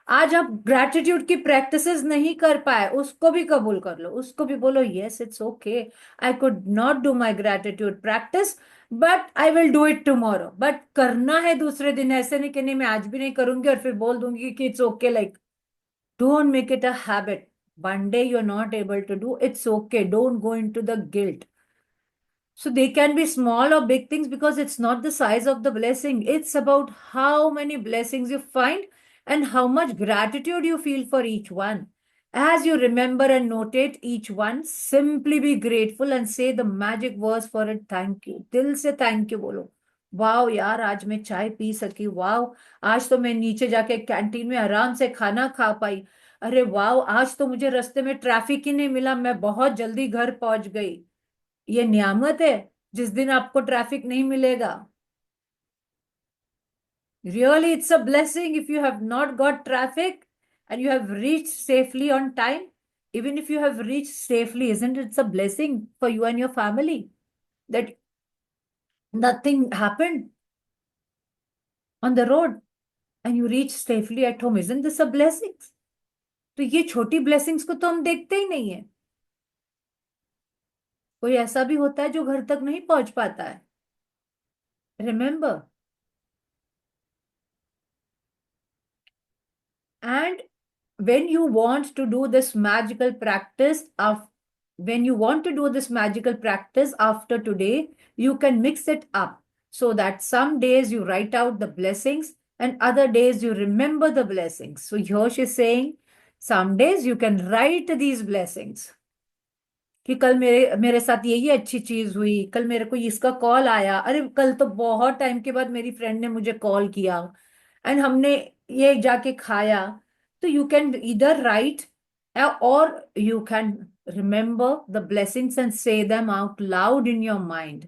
A: आज आप ग्रेटिट्यूड की प्रैक्टिसेस नहीं कर पाए, उसको भी कबूल कर लो, उसको भी बोलो yes it's okay, I could not do my gratitude practice, but I will do it tomorrow. But करना है दूसरे दिन, ऐसे नहीं कि नहीं मैं आज भी नहीं करूंगी और फिर बोल दूंगी कि it's okay. Like, don't make it a habit. One day you're not able to do, it's okay. Don't go into the guilt. So they can be small or big things, because it's not the size of the blessing. It's about how many blessings you find and how much gratitude you feel for each one. As you remember and notate each one, simply be grateful and say the magic words for it. Thank you. दिल से thank you बोलो। Wow यार, आज मैं चाय P सकी, wow आज तो मैं नीचे जाके कैंटीन में आराम से खाना खा पाई, अरे वाओ आज तो मुझे रास्ते में ट्रैफिक ही नहीं मिला, मैं बहुत जल्दी घर पहुंच गई। ये नियामत है, जिस दिन आपको ट्रैफिक नहीं मिलेगा। Really, it's a blessing if you have not got traffic and you have reached safely on time. even if you have reached safely, isn't it a blessing for you and your family that nothing happened on the road and you reach safely at home? Isn't this a blessing? तो ये छोटी blessings को तो हम देखते ही नहीं है. कोई ऐसा भी होता है जो घर तक नहीं पहुंच पाता है. Remember. And when you want to do this magical practice of when you want to do this magical practice after today, you can mix it up so that some days you write out the blessings and other days you remember the blessings. So here she's saying some days you can write these blessings कि कल मेरे मेरे साथ यही अच्छी चीज हुई, कल मेरे को इसका कॉल आया, अरे कल तो बहुत टाइम के बाद मेरी फ्रेंड ने मुझे कॉल किया एंड हमने ये जाके खाया. तो यू कैन इधर राइट और you can remember the blessings and say them out loud in your mind.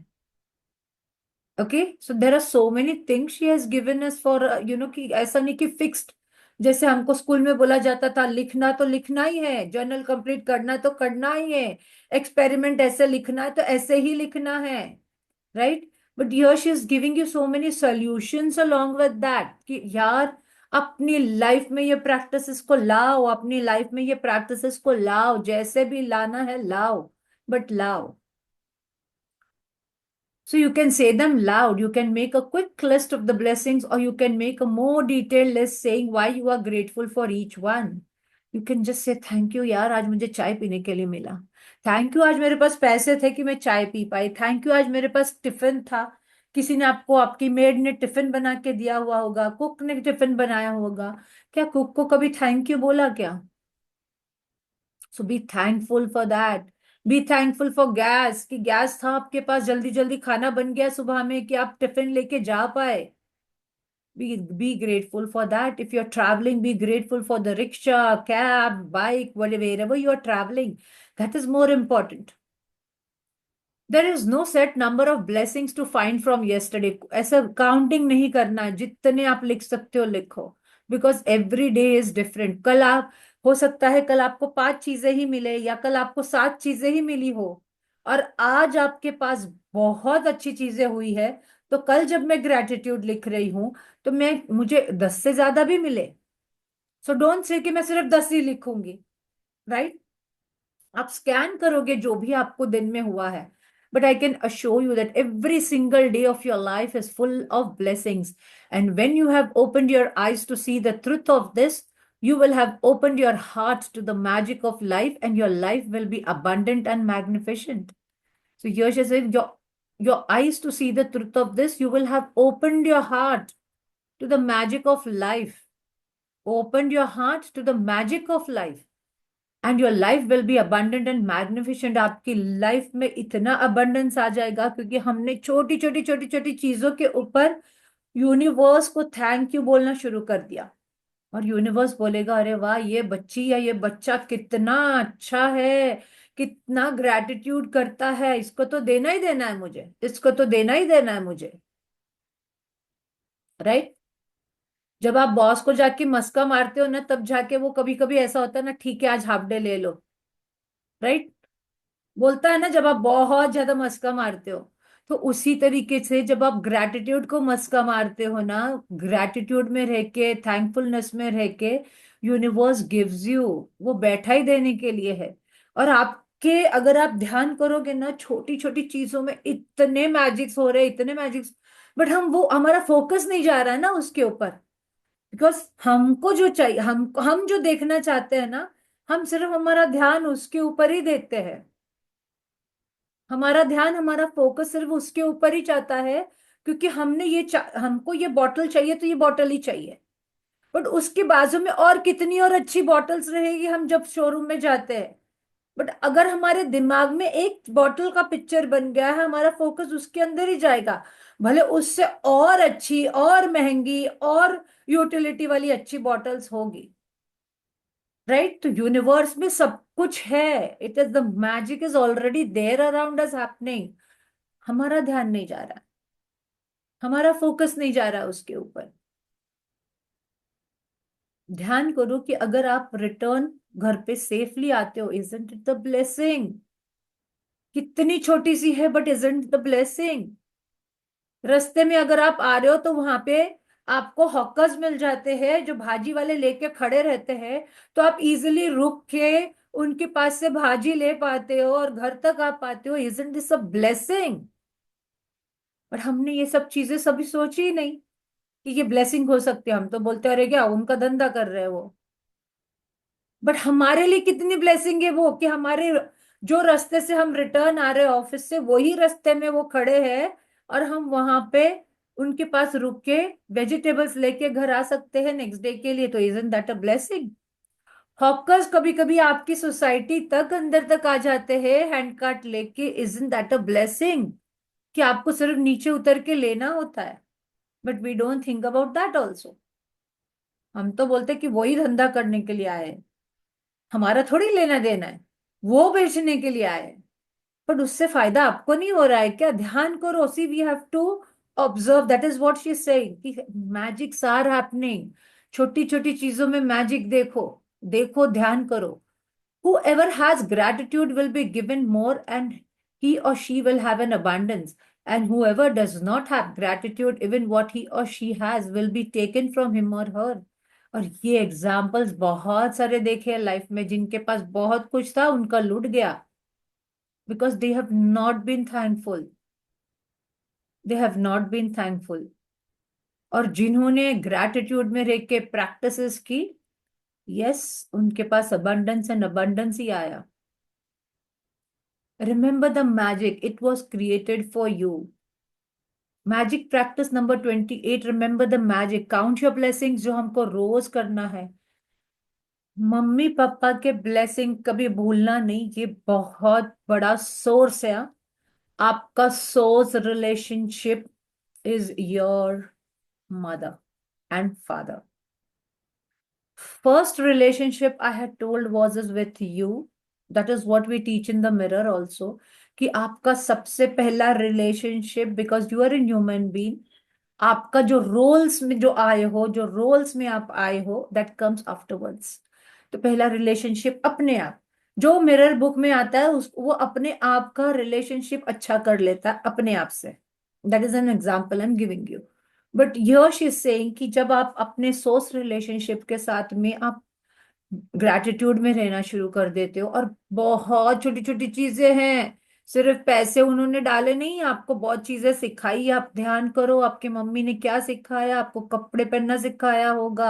A: Okay, so there are so many things she has given us for कि ऐसा नहीं कि फिक्स्ड. जैसे हमको स्कूल में बोला जाता था लिखना तो लिखना ही है, जर्नल कंप्लीट करना तो करना ही है, एक्सपेरिमेंट ऐसे लिखना है तो ऐसे ही लिखना है, right. But here she is giving you so many solutions along with that कि यार अपनी लाइफ में ये प्रैक्टिसेस को लाओ, अपनी लाइफ में ये प्रैक्टिसेस को लाओ, जैसे भी लाना है लाओ, बट लाओ. So you can say them loud. You can make a quick list of the blessings, or you can make a more detailed list saying why you are grateful for each one. You can just say thank you यार आज मुझे चाय पीने के लिए मिला. Thank you आज मेरे पास पैसे थे कि मैं चाय पी पाई. थैंक यू आज मेरे पास टिफिन था. किसी ने आपको आपकी मेड ने टिफिन बना के दिया हुआ होगा, कुक ने टिफिन बनाया होगा. क्या कुक को कभी थैंक यू बोला क्या? So be thankful for that. Be thankful for gas कि गैस था आपके पास, जल्दी जल्दी खाना बन गया सुबह में कि आप टिफिन लेके जा पाए. Be grateful for that. If you're traveling, be grateful for the rickshaw, cab, bike, wherever you are traveling. That is more important. There is no set number of blessings to find from yesterday. ऐसा counting नहीं करना है, जितने आप लिख सकते हो लिखो. Because every day is different. कल आप हो सकता है कल आपको 5 चीजें ही मिले या कल आपको 7 चीजें ही मिली हो, और आज आपके पास बहुत अच्छी चीजें हुई है. तो कल जब मैं ग्रेटिट्यूड लिख रही हूं तो मैं मुझे 10 से ज्यादा भी मिले. सो डोंट से कि मैं सिर्फ 10 ही लिखूंगी, राइट. आप स्कैन करोगे जो भी आपको दिन में हुआ है. But I can assure you that every single day of your life is full of blessings. And when you have opened your eyes to see the truth of this, you will have opened your heart to the magic of life and your life will be abundant and magnificent. So here she says your eyes to see the truth of this, you will have opened your heart to the magic of life. Opened your heart to the magic of life. And your life will be abundant and magnificent. आपकी life में इतना abundance आ जाएगा क्योंकि हमने छोटी छोटी छोटी छोटी चीजों के ऊपर यूनिवर्स को थैंक यू बोलना शुरू कर दिया. और यूनिवर्स बोलेगा अरे वाह ये बच्ची या ये बच्चा कितना अच्छा है, कितना ग्रेटिट्यूड करता है, इसको तो देना ही देना है मुझे, इसको तो देना ही देना है मुझे, राइट. जब आप बॉस को जाके मस्का मारते हो ना, तब जाके वो कभी कभी ऐसा होता है ना, ठीक है आज हाफ डे ले लो, राइट. बोलता है ना जब आप बहुत ज्यादा मस्का मारते हो. तो उसी तरीके से जब आप ग्रैटिट्यूड को मस्का मारते हो ना, ग्रैटिट्यूड में रह के, थैंकफुलनेस में रह के, यूनिवर्स गिव्स यू. वो बैठा ही देने के लिए है. और आपके अगर आप ध्यान करोगे ना, छोटी छोटी चीजों में इतने मैजिक्स हो रहे हैं, इतने मैजिक्स. बट हम वो हमारा फोकस नहीं जा रहा है ना उसके ऊपर. बिकॉज हमको जो चाहिए, हम जो देखना चाहते हैं ना, हम सिर्फ हमारा ध्यान उसके ऊपर ही देते हैं. हमारा ध्यान, हमारा फोकस सिर्फ उसके ऊपर ही चाहता है. क्योंकि हमने हमको ये बॉटल चाहिए तो ये बॉटल ही चाहिए. बट उसके बाजू में और कितनी और अच्छी बॉटल्स रहेगी हम जब शोरूम में जाते हैं. बट अगर हमारे दिमाग में एक बॉटल का पिक्चर बन गया है, हमारा फोकस उसके अंदर ही जाएगा. भले उससे और अच्छी और महंगी और यूटिलिटी वाली अच्छी बॉटल्स होगी, राइट. तो यूनिवर्स में सब कुछ है. It is the magic is already there around us happening. हमारा ध्यान नहीं जा रहा, हमारा फोकस नहीं जा रहा उसके ऊपर. ध्यान करो कि अगर आप रिटर्न घर पे सेफली आते हो, इजंट इट द ब्लेसिंग? कितनी छोटी सी है, बट इजंट द ब्लेसिंग? रास्ते में अगर आप आ रहे हो तो वहां पे आपको हॉकर्स मिल जाते हैं जो भाजी वाले लेके खड़े रहते हैं, तो आप इजिली रुक के उनके पास से भाजी ले पाते हो और घर तक आ पाते हो। Isn't this a blessing? पर हमने ये सब चीजें सभी सोची ही नहीं कि ये ब्लेसिंग हो सकती है। हम तो बोलते, अरे क्या उनका धंधा कर रहे हैं वो। बट हमारे लिए कितनी ब्लेसिंग है वो, कि हमारे जो रास्ते से हम रिटर्न आ रहे हैं ऑफिस से, वही रास्ते में वो खड़े हैं और हम वहां पे उनके पास रुक के वेजिटेबल्स लेके घर आ सकते हैं नेक्स्ट डे के लिए। तो isn't that a blessing? Hawkers कभी कभी आपकी सोसाइटी तक अंदर तक आ जाते हैं हैंड कार्ट लेके। Isn't that a blessing? कि आपको सिर्फ नीचे उतर के लेना होता है। But we don't think about that also. हम तो बोलते कि वही धंधा करने के लिए आए हैं, हमारा थोड़ी लेना देना है, वो बेचने के लिए आए हैं। बट उससे फायदा आपको नहीं हो रहा है क्या? ध्यान करो। See we have to observe, that is what she is saying कि मैजिक्स आर हैपनिंग। छोटी छोटी चीजों में मैजिक देखो। देखो, ध्यान करो। Whoever has gratitude will be given more, and he or she will have an abundance. And whoever does not have gratitude, even what he or she has will be taken from him or her. और ये examples बहुत सारे देखे हैं life में, जिनके पास बहुत कुछ था उनका लुट गया, because they have not been thankful. They have not been thankful. और जिन्होंने ग्रैटिट्यूड में रह के प्रैक्टिसेस की, यस, उनके पास अबंडेंस एंड अबंडेंस ही आया। Remember the magic. It was created for you. Magic practice number 28. Remember the magic. Count your blessings, जो हमको रोज करना है। मम्मी पापा के ब्लेसिंग कभी भूलना नहीं, ये बहुत बड़ा सोर्स है। आपका source relationship is your mother and father. First relationship I had told was is with you. That is what we teach in the mirror also. कि आपका सबसे पहला relationship, because you are in human being, आपका जो roles में जो आए हो, जो रोल्स में आप आए हो, दैट कम्स आफ्टरवर्ड्स। तो पहला रिलेशनशिप अपने आप, जो मिरर बुक में आता है उस वो अपने आप का रिलेशनशिप अच्छा कर लेता है अपने आप से। That is an example I am giving you. But here she is saying कि जब आप अपने सोर्स रिलेशनशिप के साथ में आप ग्रैटिट्यूड में रहना शुरू कर देते हो, और बहुत छोटी छोटी चीजें हैं, सिर्फ पैसे उन्होंने डाले नहीं, आपको बहुत चीजें सिखाई। आप ध्यान करो, आपकी मम्मी ने क्या सिखाया? आपको कपड़े पहनना सिखाया होगा,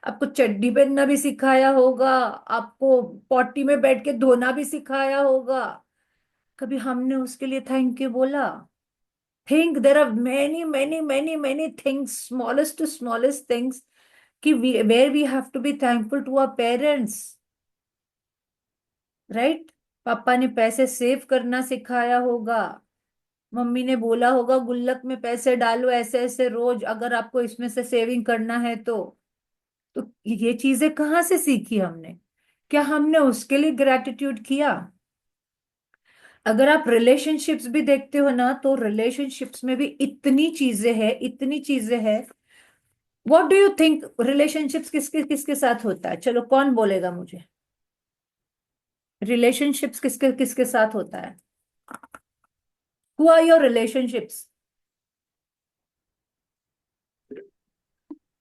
A: आपको चड्डी पहनना भी सिखाया होगा, आपको पॉटी में बैठ के धोना भी सिखाया होगा। कभी हमने उसके लिए थैंक यू बोला? Think there are many, many, many, many things, smallest to smallest things, where we have to be thankful to our parents, right? पापा ने पैसे सेव करना सिखाया होगा, मम्मी ने बोला होगा गुल्लक में पैसे डालो ऐसे ऐसे रोज, अगर आपको इसमें से सेविंग करना है तो ये चीजें कहाँ से सीखी हमने? क्या हमने उसके लिए ग्रेटिट्यूड किया? अगर आप रिलेशनशिप्स भी देखते हो ना, तो रिलेशनशिप्स में भी इतनी चीजें हैं, इतनी चीजें हैं। What do you think relationships किसके किसके साथ होता है? चलो कौन बोलेगा मुझे, रिलेशनशिप्स किसके किसके साथ होता है? Who are your relationships?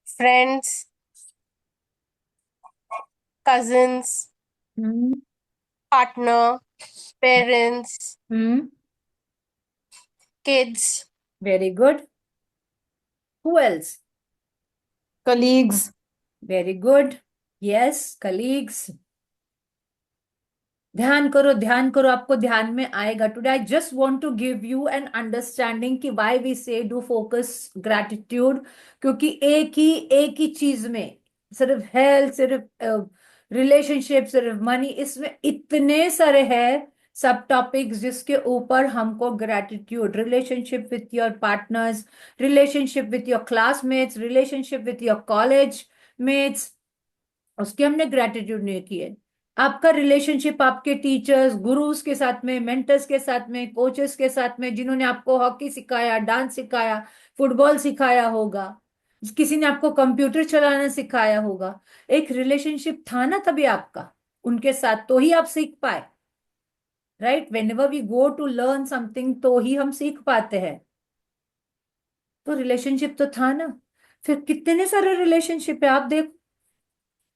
B: Friends, cousins,
A: hmm.
B: partner, parents,
A: hmm.
B: kids,
A: very good. Who else?
B: colleagues.
A: Very good. Yes, colleagues. ध्यान करो, ध्यान करो, आपको ध्यान में आएगा। Today I just want to give you an understanding कि why we say do focus gratitude. क्योंकि एक ही चीज में, सिर्फ हेल्थ, सिर्फ रिलेशनशिप, सिर्फ मनी, इसमें इतने सारे हैं सब टॉपिक्स जिसके ऊपर हमको gratitude, relationship with your partners, relationship with your classmates, relationship with your college mates, उसके हमने ग्रेटिट्यूड नहीं किए। आपका रिलेशनशिप आपके टीचर्स, गुरुज के साथ में, मेंटर्स के साथ में, कोचेस के साथ में, जिन्होंने आपको हॉकी सिखाया, डांस सिखाया, फुटबॉल सिखाया होगा, किसी ने आपको कंप्यूटर चलाना सिखाया होगा, एक रिलेशनशिप था ना तभी आपका उनके साथ, तो ही आप सीख पाए। Right, whenever we go to learn something तो ही हम सीख पाते हैं। तो रिलेशनशिप तो था ना। फिर कितने सारे रिलेशनशिप है आप देखो,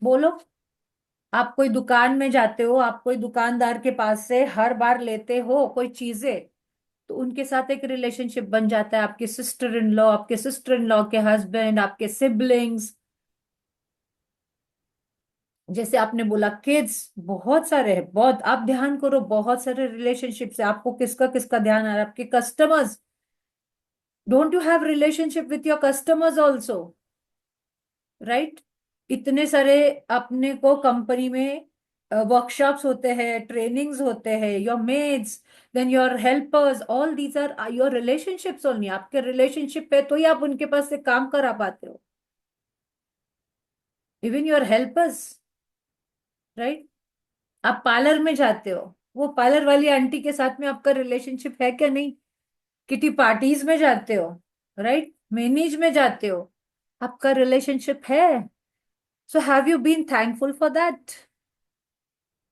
A: बोलो। आप कोई दुकान में जाते हो, आप कोई दुकानदार के पास से हर बार लेते हो कोई चीजें, तो उनके साथ एक रिलेशनशिप बन जाता है। आपके सिस्टर इन लॉ, आपके सिस्टर इन लॉ के हस्बैंड, आपके सिबलिंग्स, जैसे आपने बोला किड्स, बहुत सारे हैं। बहुत, आप ध्यान करो, बहुत सारे रिलेशनशिप है। आपको किसका किसका ध्यान आ रहा है? आपके customers, don't you have relationship with your customers also? Right, इतने सारे अपने को कंपनी में वर्कशॉप्स होते हैं, ट्रेनिंग्स होते हैं, your maids, then your helpers, all these are your relationships only. आपके रिलेशनशिप है तो ही आप उनके पास से काम करा पाते हो। Even your helpers, right. आप पार्लर में जाते हो, वो पार्लर वाली आंटी के साथ में आपका रिलेशनशिप है क्या? नहीं। किटी पार्टीज में जाते हो, राइट, मेनीज में जाते हो, आपका रिलेशनशिप है। So have you been thankful for that?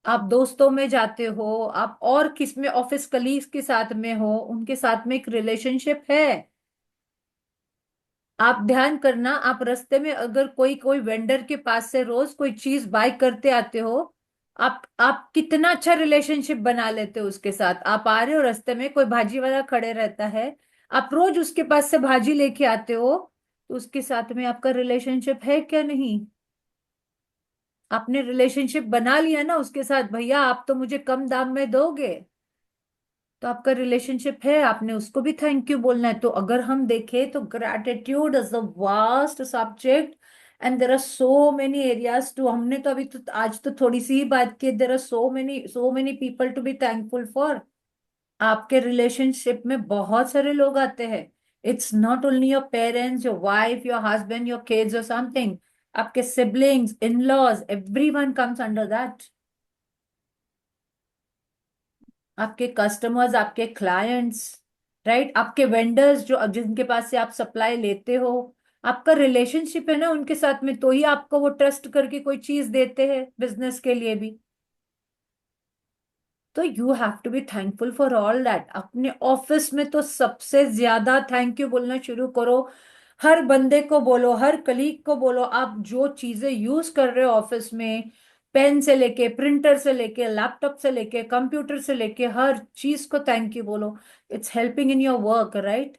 A: आप दोस्तों में जाते हो, आप और किस में, ऑफिस कलीग्स के साथ में हो, उनके साथ में एक रिलेशनशिप है। आप ध्यान करना, आप रास्ते में अगर कोई कोई वेंडर के पास से रोज कोई चीज बाय करते आते हो, आप कितना अच्छा रिलेशनशिप बना लेते हो उसके साथ। आप आ रहे हो रास्ते में, कोई भाजी वाला खड़े रहता है, आप रोज उसके पास से भाजी लेके आते हो, तो उसके साथ में आपका रिलेशनशिप है क्या? नहीं। आपने रिलेशनशिप बना लिया ना उसके साथ, भैया आप तो मुझे कम दाम में दोगे, तो आपका रिलेशनशिप है, आपने उसको भी थैंक यू बोलना है। तो अगर हम देखें तो gratitude is a vast subject, and there are so many areas to, हमने तो अभी तो आज तो थोड़ी सी ही बात की, there are so many people to be thankful for. आपके रिलेशनशिप में बहुत सारे लोग आते हैं। It's not only your parents, your wife, your husband, your kids और समथिंग, आपके siblings, in laws, every one comes under that. आपके कस्टमर्स, आपके क्लाइंट्स, राइट, आपके वेंडर्स जो जिनके पास से आप सप्लाई लेते हो, आपका रिलेशनशिप है ना उनके साथ में, तो ही आपको वो ट्रस्ट करके कोई चीज देते हैं बिजनेस के लिए भी। तो you have to be thankful for all that. अपने ऑफिस में तो सबसे ज्यादा थैंक यू बोलना शुरू करो। हर बंदे को बोलो, हर कलीग को बोलो, आप जो चीजें यूज कर रहे हो ऑफिस में, पेन से लेके, प्रिंटर से लेके, लैपटॉप से लेके, कंप्यूटर से लेके, हर चीज को थैंक यू बोलो। It's helping in your work, right?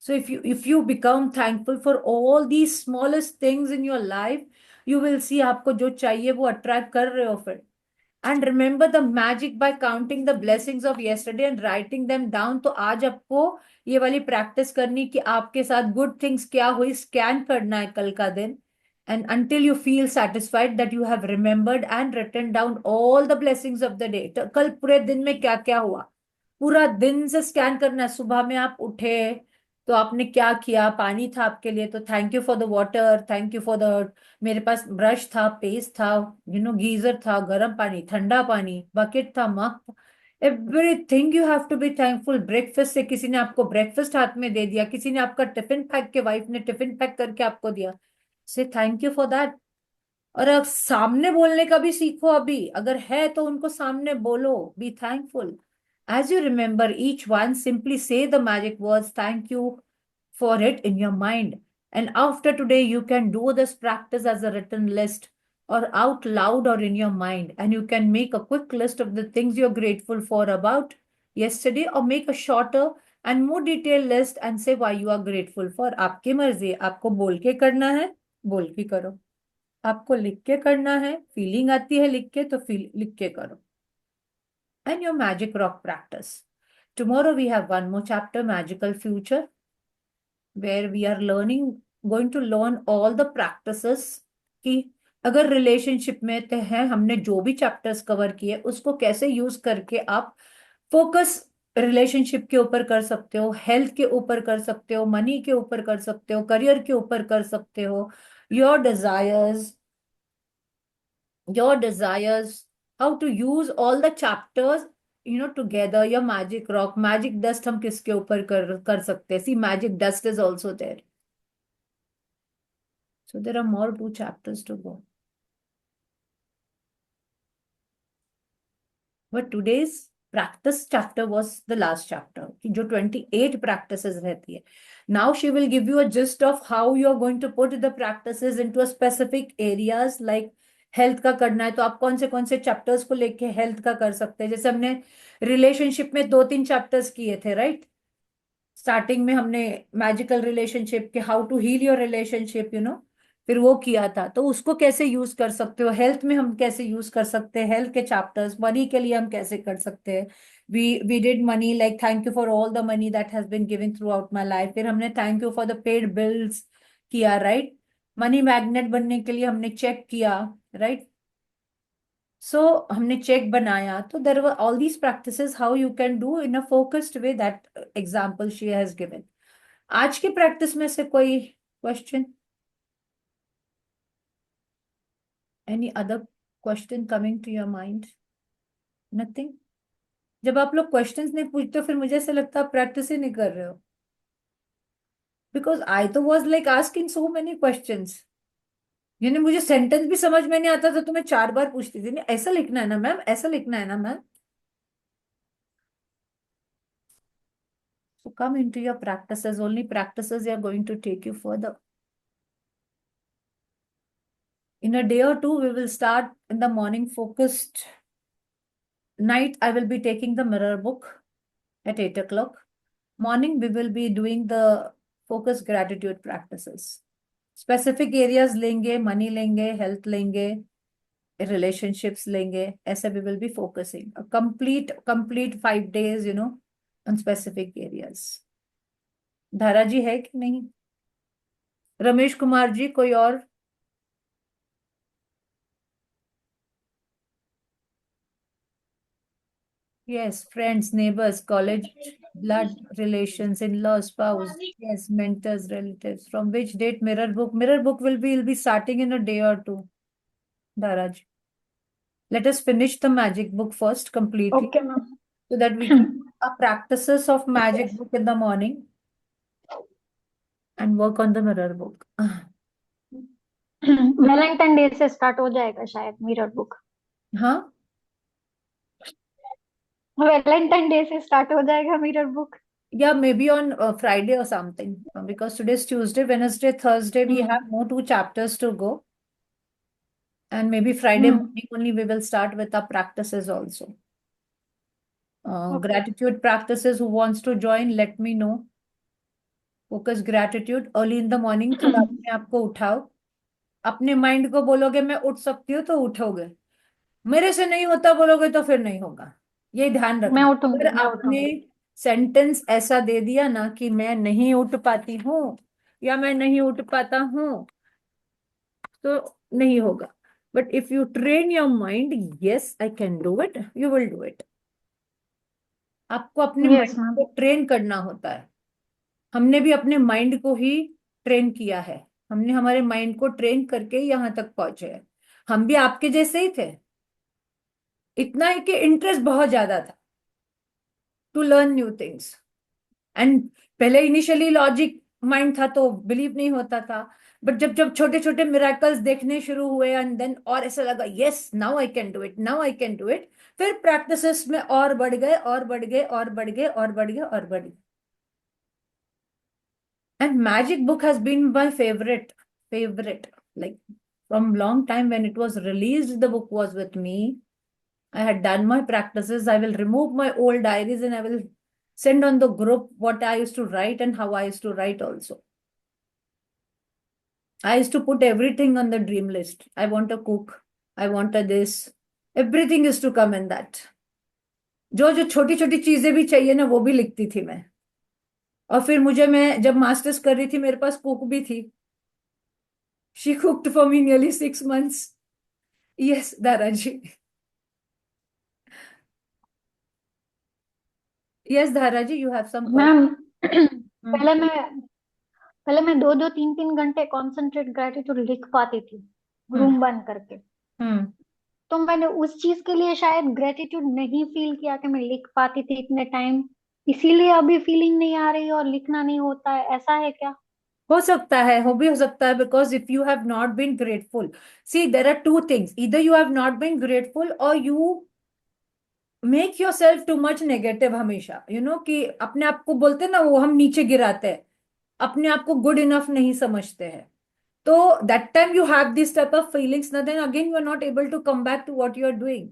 A: So if you become thankful for all these smallest things in your life, you will see आपको जो चाहिए वो अट्रैक्ट कर रहे हो फिर। And remember the magic bye counting the blessings of yesterday and writing them down. तो आज आपको ये वाली प्रैक्टिस करनी कि आपके साथ गुड थिंग्स क्या हुई, स्कैन करना है कल का दिन, and until you feel satisfied that you have remembered and written down all the blessings of the day। तो कल पूरे दिन में क्या क्या हुआ, पूरा दिन से स्कैन करना है। सुबह में आप उठे तो आपने क्या किया, पानी था आपके लिए तो thank you for the water, thank you for the, मेरे पास ब्रश था, पेस्ट था, गीजर था, गर्म पानी, ठंडा पानी, बकेट था, mug, everything you have to be thankful. Breakfast से किसी ने आपको ब्रेकफास्ट हाथ में दे दिया, किसी ने आपका टिफिन पैक के, वाइफ ने टिफिन पैक करके आपको दिया, से थैंक यू फॉर दैट। और अब सामने बोलने का भी सीखो, अभी अगर है तो उनको सामने बोलो, be thankful. As you remember each one, simply say the magic words thank you for it in your mind. And after today, you can do this practice as a written list or out loud or in your mind. And you can make a quick list of the things you're grateful for about yesterday, or make a shorter and more detailed list and say why you are grateful for. आपकी मर्जी, आपको बोल के करना है, बोल के करो। आपको लिख के करना है, फीलिंग आती है लिख के तो फील लिख के करो। And your magic rock practice. Tomorrow we have one more chapter, Magical Future, where we are going to learn all the practices कि अगर रिलेशनशिप में तो है, हमने जो भी चैप्टर्स कवर किए उसको कैसे यूज करके आप फोकस रिलेशनशिप के ऊपर कर सकते हो, हेल्थ के ऊपर कर सकते हो, मनी के ऊपर कर सकते हो, करियर के ऊपर कर सकते हो, your desires, your desires, how to use all the chapters, together, your magic rock, magic dust हम किसके ऊपर कर सकते हैं? See magic dust is also there. So there are more 2 chapters to go. But today's practice chapter was the last chapter, कि जो 28 practices रहती है. Now she will give you a gist of how you are going to put the practices into a specific areas, like health का करना है तो आप कौन से चैप्टर्स को लेके हेल्थ का कर सकते हैं. जैसे हमने रिलेशनशिप में 2-3 चैप्टर्स किए थे, राइट. स्टार्टिंग में हमने मैजिकल रिलेशनशिप के how to heal your relationship, फिर वो किया था. तो उसको कैसे यूज कर सकते हो, हेल्थ में हम कैसे यूज कर सकते हैं, हेल्थ के चैप्टर्स. मनी के लिए हम कैसे कर सकते हैं. We did money, like thank you for all the money that has been given throughout my life. फिर हमने thank you for the paid bills किया, राइट. मनी मैग्नेट बनने के लिए हमने चेक किया, राइट. सो हमने चेक बनाया. तो there were all these practices how you can do in a focused way, that example she has given. आज की प्रैक्टिस में से कोई question, any other question coming to your mind? Nothing. जब आप लोग क्वेश्चंस नहीं पूछते हो, फिर मुझे ऐसा लगता है आप प्रैक्टिस ही नहीं कर रहे हो. बिकॉज आई तो was like asking so many questions. यानी मुझे सेंटेंस भी समझ में नहीं आता था तो मैं 4 बार पूछती थी, नहीं ऐसा लिखना है ना मैम, ऐसा लिखना है ना ma'am. So come into your practices. Only practices are going to take you further. In a day or two, we will start in the morning focused. Night, I will be taking the mirror book at 8 o'clock. Morning, we will be doing the focused gratitude practices. Specific areas लेंगे, money लेंगे, health लेंगे, relationships लेंगे. ऐसे we will be focusing. A complete 5 days, on specific areas. धारा जी है कि नहीं? रमेश कुमार जी, कोई और? Yes, friends, neighbors, college, blood relations, in-laws, spouse. Yes, mentors, relatives. From which date mirror book? Mirror book will be starting in a day or two. Daraj. Let us finish the magic book first completely,
C: Okay, ma'am.
A: so that we can do our practices of magic book in the morning and work on the mirror book.
C: Valentine day से start हो जाएगा शायद mirror book.
A: हाँ.
C: Valentine day से start हो जाएगा mirror book.
A: Yeah, maybe on Friday or something. Because today's Tuesday, Wednesday, Thursday, we have more 2 chapters to go. And maybe Friday morning only we will start with our practices also.
C: Okay.
A: Gratitude practices, who wants to join, let me know. Focus gratitude early in the morning. थोड़ा अपने आप को उठाओ. अपने mind को बोलोगे मैं उठ सकती हूँ तो उठोगे. मेरे से नहीं होता बोलोगे तो फिर नहीं होगा. ये ध्यान
C: मैं
A: रखना.
C: उठूंगी,
A: अगर
C: मैं
A: आपने
C: उठूंगी.
A: सेंटेंस ऐसा दे दिया ना कि मैं नहीं उठ पाती हूँ या मैं नहीं उठ पाता हूँ, तो नहीं होगा. But if you train your mind, yes I can do it, you will do it. आपको अपने
C: यस
A: माइंड
C: मैम.
A: को ट्रेन करना होता है. हमने भी अपने माइंड को ही ट्रेन किया है. हमने हमारे माइंड को ट्रेन करके यहाँ तक पहुंचे हैं. हम भी आपके जैसे ही थे. इतना है कि इंटरेस्ट बहुत ज्यादा था to learn new things. And पहले इनिशियली लॉजिक माइंड था तो बिलीव नहीं होता था. बट जब जब छोटे छोटे मिराकल्स देखने शुरू हुए, एंड देन और ऐसा लगा yes now I can do it, now I can do it. फिर प्रैक्टिसेस में और बढ़ गए और बढ़ गए और बढ़ गए और बढ़ गए और बढ़ गए. And magic book has been my favorite. Like from long time when it was released, the book was with me. I had done my practices. I will remove my old diaries and I will send on the group what I used to write and how I used to write also. I used to put everything on the dream list. I want a cook. I want a this. Everything is to come in that. जो जो छोटी छोटी चीजें भी चाहिए ना, वो भी लिखती थी मैं. और फिर मैं जब मास्टर्स कर रही थी, मेरे पास कुक भी थी. She cooked for me nearly 6 months. Yes, Dharaji. Yes, Dharaji, you have some question.
C: Ma'am,
A: Hmm.
C: पहले मैं 2-2 3-3 घंटे कॉन्सेंट्रेट ग्रेटिट्यूड लिख पाती थी
A: Hmm.
C: रूम बंद करके.
A: Hmm.
C: तो मैंने उस चीज के लिए शायद ग्रेटिट्यूड नहीं फील किया कि मैं लिख पाती थी इतने टाइम, इसीलिए अभी फीलिंग नहीं आ रही और लिखना नहीं होता है. ऐसा है क्या?
A: हो सकता है, हो सकता है, because if you have not been grateful, see there are two things, इधर you have not been grateful और you make yourself too much negative हमेशा, कि अपने आप को बोलते हैं ना, वो हम नीचे गिराते हैं, अपने आप को गुड इनफ नहीं समझते हैं। तो that time you have this type of feelings ना, then again you are not able to come back to what you are doing.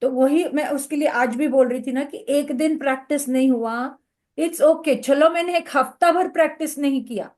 A: तो वही मैं उसके लिए आज भी बोल रही थी ना, कि एक दिन प्रैक्टिस नहीं हुआ, इट्स ओके, चलो मैंने एक हफ्ता भर प्रैक्टिस नहीं किया,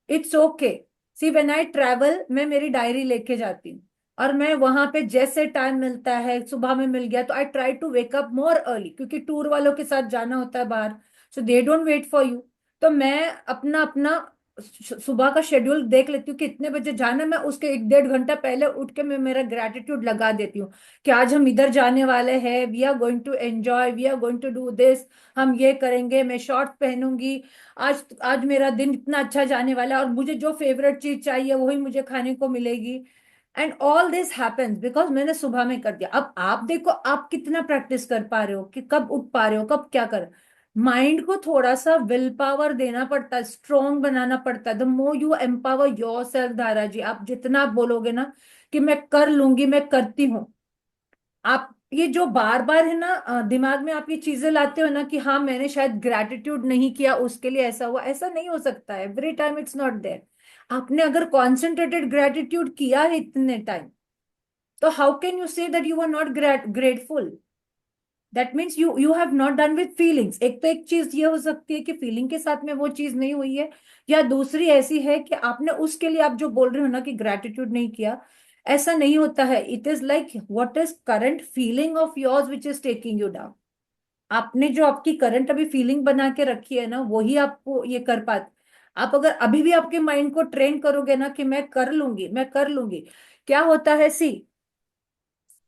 A: it's okay. See when I travel, मैं मेरी डायरी लेके जाती हूँ, और मैं वहां पे जैसे टाइम मिलता है, सुबह में मिल गया तो I try to wake up more early, क्योंकि टूर वालों के साथ जाना होता है बाहर, so they don't wait for you. तो मैं अपना अपना सुबह का शेड्यूल देख लेती हूँ कि इतने बजे जाना है, मैं उसके 1 1.5 घंटा पहले उठ के मैं मेरा ग्रेटिट्यूड लगा देती हूँ कि आज हम इधर जाने वाले हैं, we are going to enjoy, we are going to do this, हम ये करेंगे, मैं शॉर्ट पहनूंगी, आज आज मेरा दिन इतना अच्छा जाने वाला है, और मुझे जो फेवरेट चीज चाहिए वही मुझे खाने को मिलेगी। And all this happens because मैंने सुबह में कर दिया। अब आप देखो आप कितना प्रैक्टिस कर पा रहे हो, कि कब उठ पा रहे हो, कब क्या कर। माइंड को थोड़ा सा विल पावर देना पड़ता है, स्ट्रोंग बनाना पड़ता है। The more you empower your self, धारा जी, आप जितना आप बोलोगे ना कि मैं कर लूंगी, मैं करती हूँ, आप ये जो बार बार है ना, दिमाग में आप ये चीजें लाते हो ना, कि हाँ मैंने शायद ग्रैटिट्यूड नहीं किया उसके लिए ऐसा हुआ, ऐसा नहीं हो सकता है, every time it's not there. आपने अगर कॉन्सेंट्रेटेड ग्रैटिट्यूड किया है इतने टाइम, तो how can you say that you are not grateful? That means you have not done with feelings. एक तो एक चीज ये हो सकती है कि फीलिंग के साथ में वो चीज नहीं हुई है, या दूसरी ऐसी है कि आपने उसके लिए, आप जो बोल रहे हो ना कि ग्रेटिट्यूड नहीं किया, ऐसा नहीं होता है। It is like what is current feeling of yours which is taking you down. आपने जो आपकी करंट अभी फीलिंग बना के रखी है ना, वही आपको ये कर पाते। आप अगर अभी भी आपके माइंड को ट्रेन करोगे ना कि मैं कर लूंगी, मैं कर लूंगी, क्या होता है, सी,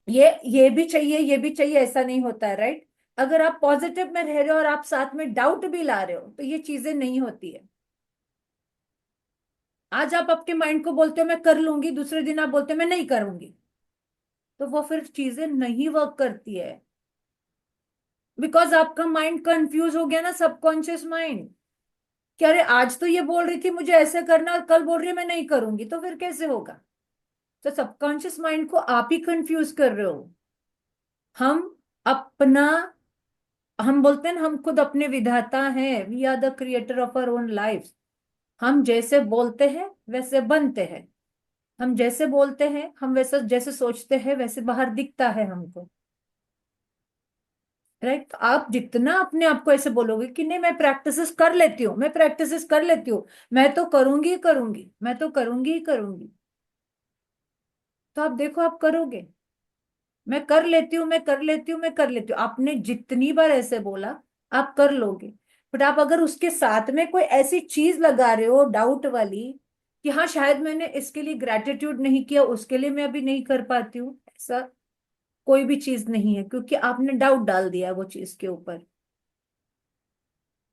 A: ये भी चाहिए, ये भी चाहिए, ऐसा नहीं होता है, राइट? अगर आप पॉजिटिव में रह रहे हो और आप साथ में डाउट भी ला रहे हो, तो ये चीजें नहीं होती है। आज आप आपके माइंड को बोलते हो मैं कर लूंगी, दूसरे दिन आप बोलते हो मैं नहीं करूंगी, तो वो फिर चीजें नहीं वर्क करती है, बिकॉज आपका माइंड कंफ्यूज हो गया ना, सबकॉन्शियस माइंड, कि अरे आज तो ये बोल रही थी मुझे ऐसे करना, और कल बोल रही है मैं नहीं करूंगी, तो फिर कैसे होगा? तो सबकॉन्शियस माइंड को आप ही कंफ्यूज कर रहे हो। हम अपना, हम बोलते हैं ना, हम खुद अपने विधाता हैं, we are the creator of our own life. हम जैसे बोलते हैं वैसे बनते हैं, हम जैसे बोलते हैं, हम वैसे जैसे सोचते हैं वैसे बाहर दिखता है हमको, राइट? आप जितना अपने आप को ऐसे बोलोगे कि नहीं मैं प्रैक्टिसेस कर लेती हूँ, मैं प्रैक्टिसेस कर लेती हूँ, मैं तो करूंगी ही करूंगी, मैं तो करूंगी ही करूंगी, तो आप देखो आप करोगे। मैं कर लेती हूँ, मैं कर लेती हूँ, मैं कर लेती हूँ, आपने जितनी बार ऐसे बोला आप कर लोगे। बट आप अगर उसके साथ में कोई ऐसी चीज लगा रहे हो डाउट वाली, कि हाँ शायद मैंने इसके लिए ग्रेटिट्यूड नहीं किया, उसके लिए मैं अभी नहीं कर पाती हूँ, ऐसा कोई भी चीज नहीं है, क्योंकि आपने डाउट डाल दिया है वो चीज के ऊपर।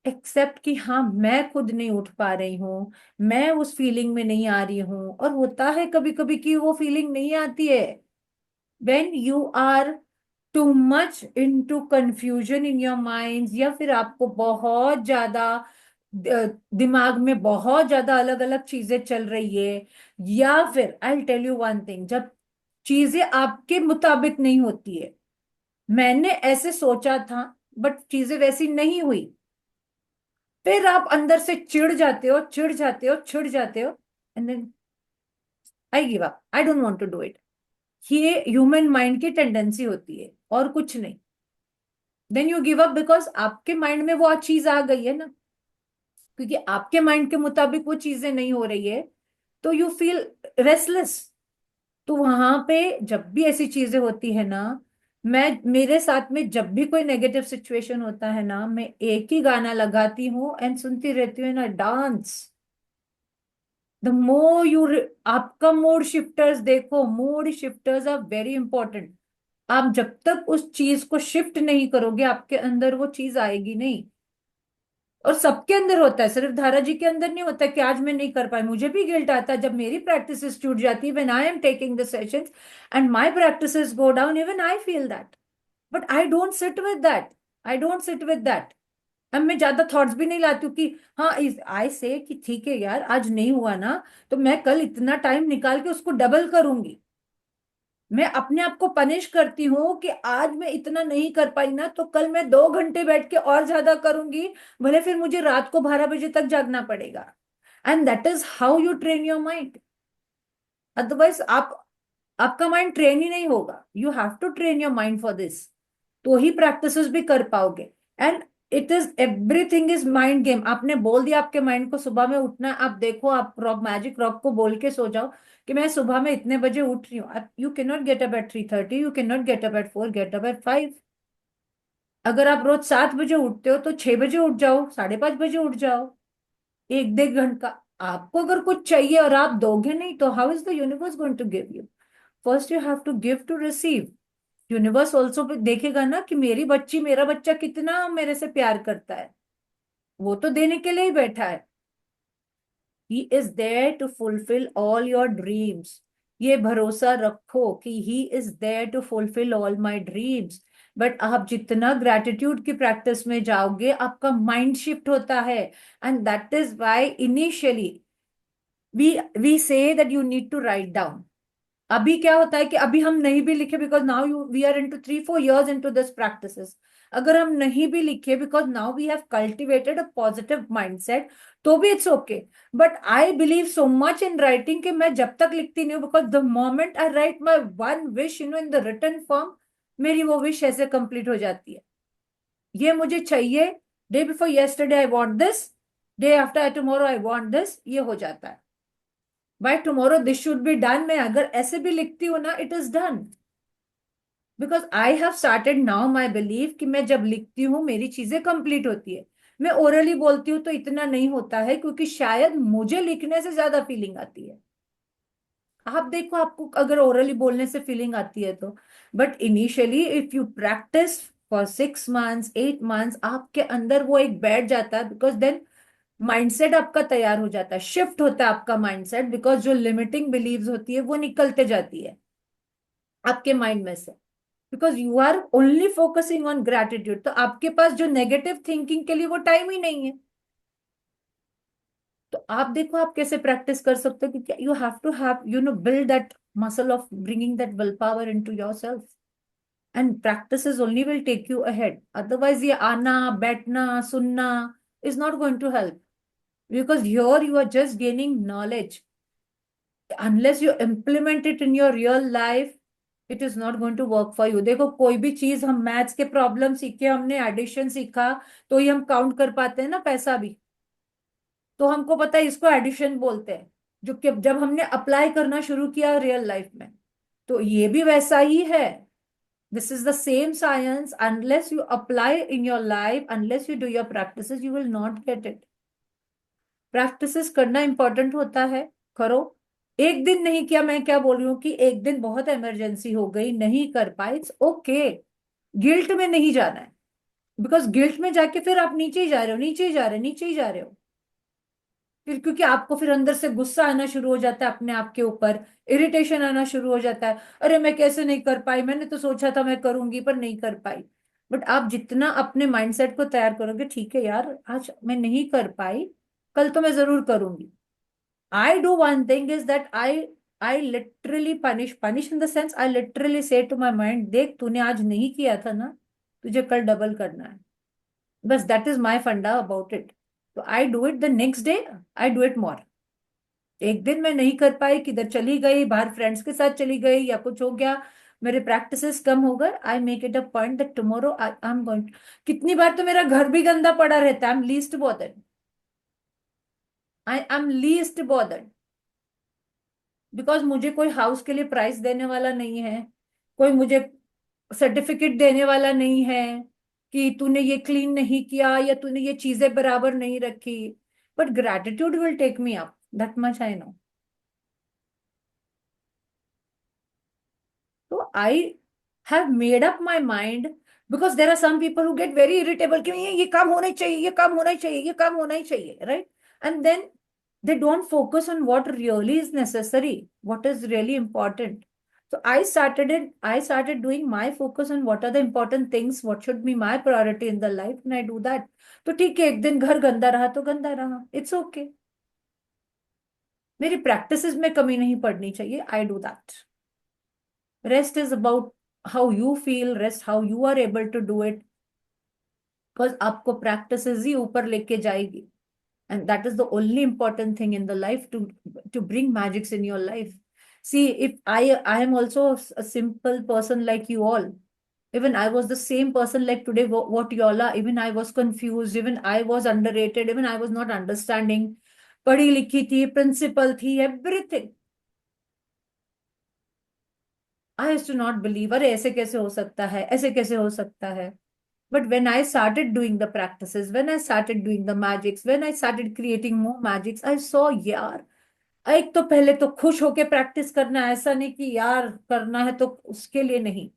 A: एक्सेप्ट कि हाँ मैं खुद नहीं उठ पा रही हूँ, मैं उस फीलिंग में नहीं आ रही हूँ, और होता है कभी कभी कि वो फीलिंग नहीं आती है, when you are too much into confusion in your minds, या फिर आपको बहुत ज्यादा दिमाग में बहुत ज्यादा अलग अलग चीजें चल रही है, या फिर I tell you one thing, जब चीजें आपके मुताबिक नहीं होती है, मैंने ऐसे सोचा था बट चीजें वैसी नहीं हुई, फिर आप अंदर से चिढ़ जाते हो, चिढ़ जाते हो, चिढ़ जाते हो, and then I give up, I don't want to do it. ये ह्यूमन माइंड की टेंडेंसी होती है और कुछ नहीं। Then you give up because आपके माइंड में वो चीज आ गई है ना, क्योंकि आपके माइंड के मुताबिक वो चीजें नहीं हो रही है, तो यू फील रेस्टलेस। तो वहां पे जब भी ऐसी चीजें होती है ना, मैं, मेरे साथ में जब भी कोई नेगेटिव सिचुएशन होता है ना, मैं एक ही गाना लगाती हूँ एंड सुनती रहती हूँ ना, डांस। द मोर यू, आपका मूड शिफ्टर्स देखो, mood shifters are very important. आप जब तक उस चीज को शिफ्ट नहीं करोगे, आपके अंदर वो चीज आएगी नहीं। और सबके अंदर होता है, सिर्फ धारा जी के अंदर नहीं होता कि आज मैं नहीं कर पाई। मुझे भी गिल्ट आता है जब मेरी प्रैक्टिसेस छूट जाती है, when I am taking the sessions and my practices go down, even I feel that, but I don't sit with that, I don't sit with that. अब मैं ज्यादा थॉट्स भी नहीं लाती हूँ कि हाँ, इस आई से कि ठीक है यार, आज नहीं हुआ ना तो मैं कल इतना टाइम निकाल के उसको डबल करूंगी। मैं अपने आप को पनिश करती हूँ कि आज मैं इतना नहीं कर पाई ना तो कल मैं 2 घंटे बैठ के और ज्यादा करूंगी, भले फिर मुझे रात को 12 बजे तक जागना पड़ेगा। And that is how you train your mind. Otherwise आपका माइंड ट्रेन ही नहीं होगा। You have to train your mind for this, तो ही प्रैक्टिसेस भी कर पाओगे। And it is everything is mind game. आपने बोल दिया आपके माइंड को सुबह में उठना है, आप देखो, आप रॉक, मैजिक रॉक को बोल के सो जाओ कि मैं सुबह में इतने बजे उठ रही हूँ। You can not get up at 3:30, you can not get up at 4, get up at 5। अगर आप रोज 7 बजे उठते हो तो 6 बजे उठ जाओ, 5:30 बजे उठ जाओ। 1 1.5 घंटा आपको अगर कुछ चाहिए और आप दोगे नहीं तो how is the universe going to give you? First you have to give to receive. Universe also देखेगा ना कि मेरी बच्ची, मेरा बच्चा कितना मेरे से प्यार करता है, वो तो देने के लिए ही बैठा है। He is there to fulfil all your dreams. ये भरोसा रखो कि he is there to fulfil all my dreams. But आप जितना ग्रेटिट्यूड की प्रैक्टिस में जाओगे आपका माइंड शिफ्ट होता है। And that is why initially we say that you need to write down. अभी क्या होता है कि अभी हम नहीं भी लिखे because now you we are into 3 4 years into this practices. अगर हम नहीं भी लिखे because now we have cultivated a positive mindset, तो भी it's okay. But I believe so much in writing कि मैं जब तक लिखती नहीं हूँ, because the moment I write my one wish in the written form, मेरी वो विश ऐसे कंप्लीट हो जाती है। ये मुझे चाहिए, day before yesterday I want this, day after tomorrow I want this, ये हो जाता है। By tomorrow this should be done, मैं अगर ऐसे भी लिखती हूँ ना, it is done. Because I have started now my believe कि मैं जब लिखती हूँ मेरी चीजें कंप्लीट होती है। मैं ओरली बोलती हूँ तो इतना नहीं होता है, क्योंकि शायद मुझे लिखने से ज्यादा फीलिंग आती है। आप देखो, आपको अगर ओरली बोलने से फीलिंग आती है तो। But initially if you practice for 6 months 8 months, आपके अंदर वो एक बैठ जाता है, बिकॉज देन माइंडसेट आपका तैयार हो जाता है, शिफ्ट होता है आपका माइंडसेट, बिकॉज जो लिमिटिंग बिलीव्स होती है वो निकलते जाती है आपके माइंड में से। Because you are only focusing on gratitude, तो आपके पास जो नेगेटिव थिंकिंग के लिए वो टाइम ही नहीं है। तो आप देखो आप कैसे प्रैक्टिस कर सकते हो, क्योंकि you have to have build that muscle of bringing that will power into yourself. And practices only will take you ahead. Otherwise ये आना बैठना सुनना is not going to help, because here you are just gaining knowledge. Unless you implement it in your real life, it is not going to work for you. देखो, कोई भी चीज, हम maths के प्रॉब्लम सीखे, हमने एडिशन सीखा, तो ही हम काउंट कर पाते हैं ना पैसा भी। तो हमको पता है इसको एडिशन बोलते हैं, जो कि जब हमने अप्लाई करना शुरू किया रियल लाइफ में, तो ये भी वैसा ही है। This is the same science. Unless you apply in your life, unless you do your practices, you will not get it. Practices करना इंपॉर्टेंट होता है, करो। एक दिन नहीं किया, मैं क्या बोल रही हूँ कि एक दिन बहुत इमरजेंसी हो गई, नहीं कर पाए, इट्स ओके। गिल्ट में नहीं जाना है, बिकॉज गिल्ट में जाके फिर आप नीचे ही जा रहे हो, नीचे ही जा रहे हो, नीचे ही जा रहे हो। फिर क्योंकि आपको फिर अंदर से गुस्सा आना शुरू हो जाता है अपने आप के ऊपर, इरिटेशन आना शुरू हो जाता है, अरे मैं कैसे नहीं कर पाई, मैंने तो सोचा था मैं करूंगी पर नहीं कर पाई। बट आप जितना अपने माइंडसेट को तैयार करोगे, ठीक है यार, आज मैं नहीं कर पाई, कल तो मैं जरूर करूंगी। I do one thing is that I literally punish in the sense I literally say to my mind, देख तूने आज नहीं किया था ना, तुझे कल डबल करना है। बस दैट इज माई फंडा अबाउट इट। तो I do it the next day, I do it more. एक दिन मैं नहीं कर पाई, किधर चली गई, बाहर फ्रेंड्स के साथ चली गई या कुछ हो गया, मेरे प्रैक्टिसेस कम हो गए, I make it a point that tomorrow I am going. कितनी बार तो मेरा घर भी गंदा पड़ा रहता है, I am least bothered. I am least bothered, because मुझे कोई हाउस के लिए प्राइस देने वाला नहीं है, कोई मुझे सर्टिफिकेट देने वाला नहीं है कि तूने ये क्लीन नहीं किया या तूने ये चीजें बराबर नहीं रखी। But gratitude will take me up, that much I know. तो I have made up my mind, because there are some people who get very irritable कि ये काम होना ही चाहिए, ये काम होना ही चाहिए, ये काम होना ही चाहिए, right? And then they don't focus on what really is necessary, what is really important. So I started doing my focus on what are the important things, what should be my priority in the life, and I do that. तो ठीक है, एक दिन घर गंदा रहा तो गंदा रहा, इट्स ओके। मेरी प्रैक्टिसेस में कमी नहीं पड़नी चाहिए, I do that. Rest is about how you feel, rest how you are able to do it, because आपको प्रैक्टिसेस ही ऊपर लेके जाएगी। And that is the only important thing in the life, to bring magics in your life. See, if I am also a simple person like you all. Even I was the same person like today, what you all are. Even I was confused, even I was underrated, even I was not understanding. पढ़ी लिखी थी, principal थी, everything. I used to not believe, अरे ऐसे कैसे हो सकता है, ऐसे कैसे हो सकता है। But when I started doing the practices, when I started doing the magics, when I started creating more magics, I saw यार, एक तो पहले तो खुश होके प्रैक्टिस करना, ऐसा नहीं कि यार करना है तो उसके लिए नहीं।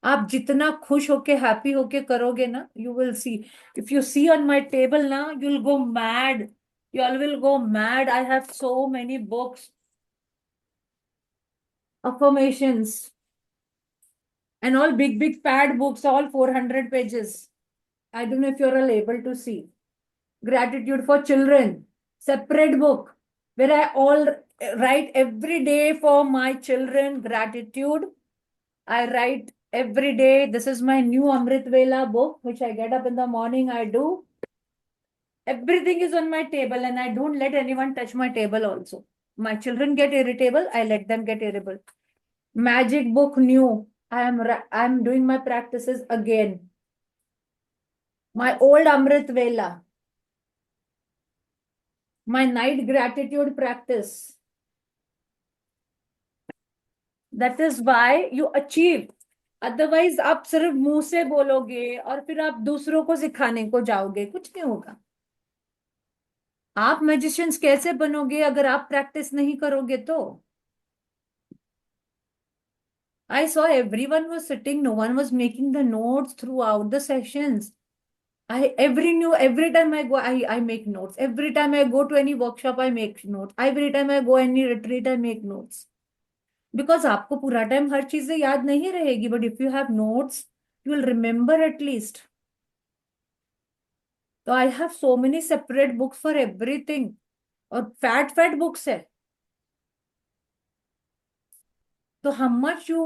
A: आप जितना खुश होके हैप्पी होके करोगे ना, you will see, if you see on my table ना, you will go mad, you all will go mad. I have so many books, affirmations, and all big fat books, all 400 pages. I don't know if you're all able to see. Gratitude for children, separate book, where I all write every day for my children gratitude. I write every day. This is my new Amrit Vela book, which I get up in the morning, I do. Everything is on my table, and I don't let anyone touch my table also. My children get irritable, I let them get irritable. Magic book new. I'm doing my practices again. My old Amrit Vela. My night gratitude practice. That is why you achieve. Otherwise आप सिर्फ मुंह से बोलोगे और फिर आप दूसरों को सिखाने को जाओगे, कुछ नहीं होगा। आप मैजिशियंस कैसे बनोगे अगर आप प्रैक्टिस नहीं करोगे तो? I saw everyone was sitting, no one was making the notes throughout the sessions. Every time I go, I make notes. Every time I go to any workshop, I make notes. Every time I go any retreat, I make notes. Because आपको पूरा time हर चीजें याद नहीं रहेगी, but if you have notes, you will remember at least. तो I have so many separate books for everything. और fat books है। तो how much you,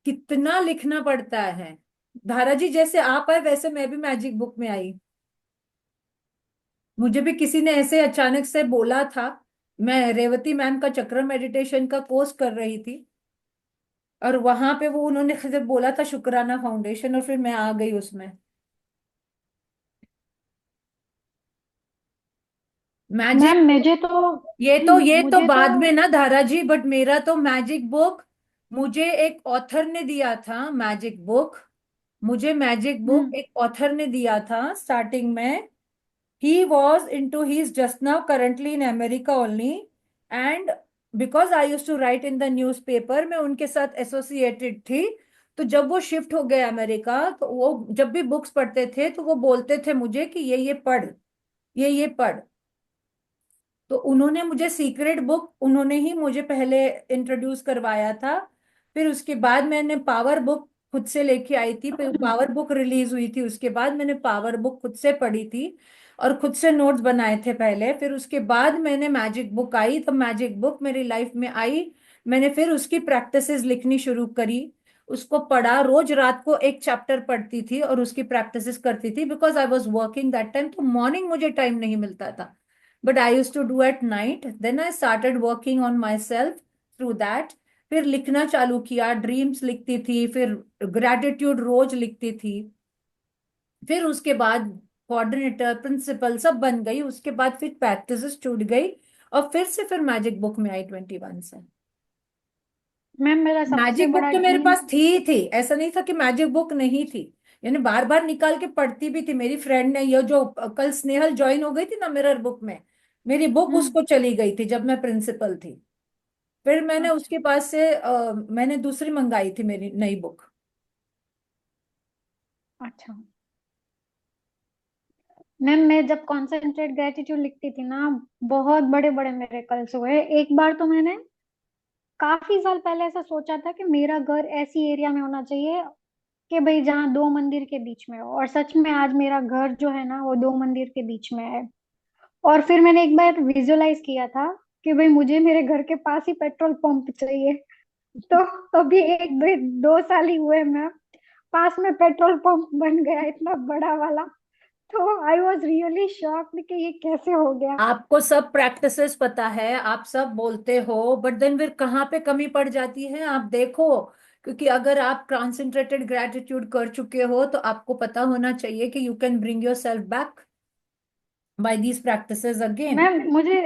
A: कितना लिखना पड़ता है। धारा जी, जैसे आप आए वैसे मैं भी मैजिक बुक में आई। मुझे भी किसी ने ऐसे अचानक से बोला था, मैं रेवती मैम का चक्र मेडिटेशन का कोर्स कर रही थी, और वहां पे वो उन्होंने सिर्फ बोला था शुक्राना फाउंडेशन, और फिर मैं आ गई उसमें।
C: मैम
A: मैजिक,
C: मुझे तो
A: ये तो
C: मुझे तो
A: बाद में ना धारा जी, बट मेरा तो मैजिक बुक, मुझे एक ऑथर ने दिया था मैजिक बुक। मुझे मैजिक बुक
C: हम्म
A: एक ऑथर ने दिया था स्टार्टिंग में। He's just now currently in America only. And because I used to write in the newspaper, मैं उनके साथ एसोसिएटेड थी। तो जब वो शिफ्ट हो गए अमेरिका, तो वो जब भी बुक्स पढ़ते थे तो वो बोलते थे मुझे कि ये पढ़, ये पढ़। तो उन्होंने मुझे सीक्रेट बुक, उन्होंने ही मुझे पहले इंट्रोड्यूस करवाया था। फिर उसके बाद मैंने पावर बुक खुद से लेके आई थी, फिर पावर बुक रिलीज हुई थी, उसके बाद मैंने पावर बुक खुद से पढ़ी थी और खुद से नोट्स बनाए थे पहले। फिर उसके बाद मैंने मैजिक बुक आई, तो मैजिक बुक मेरी लाइफ में आई। मैंने फिर उसकी प्रैक्टिसेस लिखनी शुरू करी, उसको पढ़ा, रोज रात को एक चैप्टर पढ़ती थी और उसकी प्रैक्टिसेस करती थी, because I was working that time, तो मॉर्निंग मुझे टाइम नहीं मिलता था। But I used to do at night. Then I started working on myself through that. फिर लिखना चालू किया, ड्रीम्स लिखती थी, फिर ग्रेटिट्यूड रोज लिखती थी। फिर उसके बाद कोऑर्डिनेटर, प्रिंसिपल सब बन गई। उसके बाद फिर प्रैक्टिस छूट गई, और फिर से फिर मैजिक बुक में आई 21 से।
C: मैम मेरा सबसे
A: मैजिक बुक
C: बड़ा
A: तो मेरे
C: ड्रीम।
A: पास थी, ऐसा नहीं था कि मैजिक बुक नहीं थी। यानी बार बार निकाल के पढ़ती भी थी। मेरी फ्रेंड ने, ये जो कल स्नेहल ज्वाइन हो गई थी ना मिरर बुक में, मेरी बुक
C: हम्म
A: उसको चली गई थी जब मैं प्रिंसिपल थी। फिर मैंने
C: अच्छा
A: उसके पास से मैंने दूसरी मंगाई थी, मेरी नई बुक।
C: अच्छा मैम मैं जब कॉन्सेंट्रेट ग्रेटिट्यूड लिखती थी ना, बहुत बड़े बड़े मेरे कल्स हुए। एक बार तो मैंने काफी साल पहले ऐसा सोचा था कि मेरा घर ऐसी एरिया में होना चाहिए कि भाई जहाँ दो मंदिर के बीच में हो, और सच में आज मेरा घर जो है ना वो दो मंदिर के बीच में है। और फिर मैंने एक बार विजुअलाइज किया था कि भाई मुझे मेरे घर के पास ही पेट्रोल पंप चाहिए। तो अभी एक दो 2 साल ही हुए, मैं पास में पेट्रोल पंप बन गया इतना बड़ा वाला। तो आई वॉज रियली शॉक्ड कि ये कैसे हो गया।
A: आपको सब प्रैक्टिसेस पता है, आप सब बोलते हो, बट देन फिर कहाँ पे कमी पड़ जाती है आप देखो। क्योंकि अगर आप कॉन्सेंट्रेटेड ग्रेटिट्यूड कर चुके हो तो आपको पता होना चाहिए कि you can bring your self back by these practices again.
C: Ma'am मुझे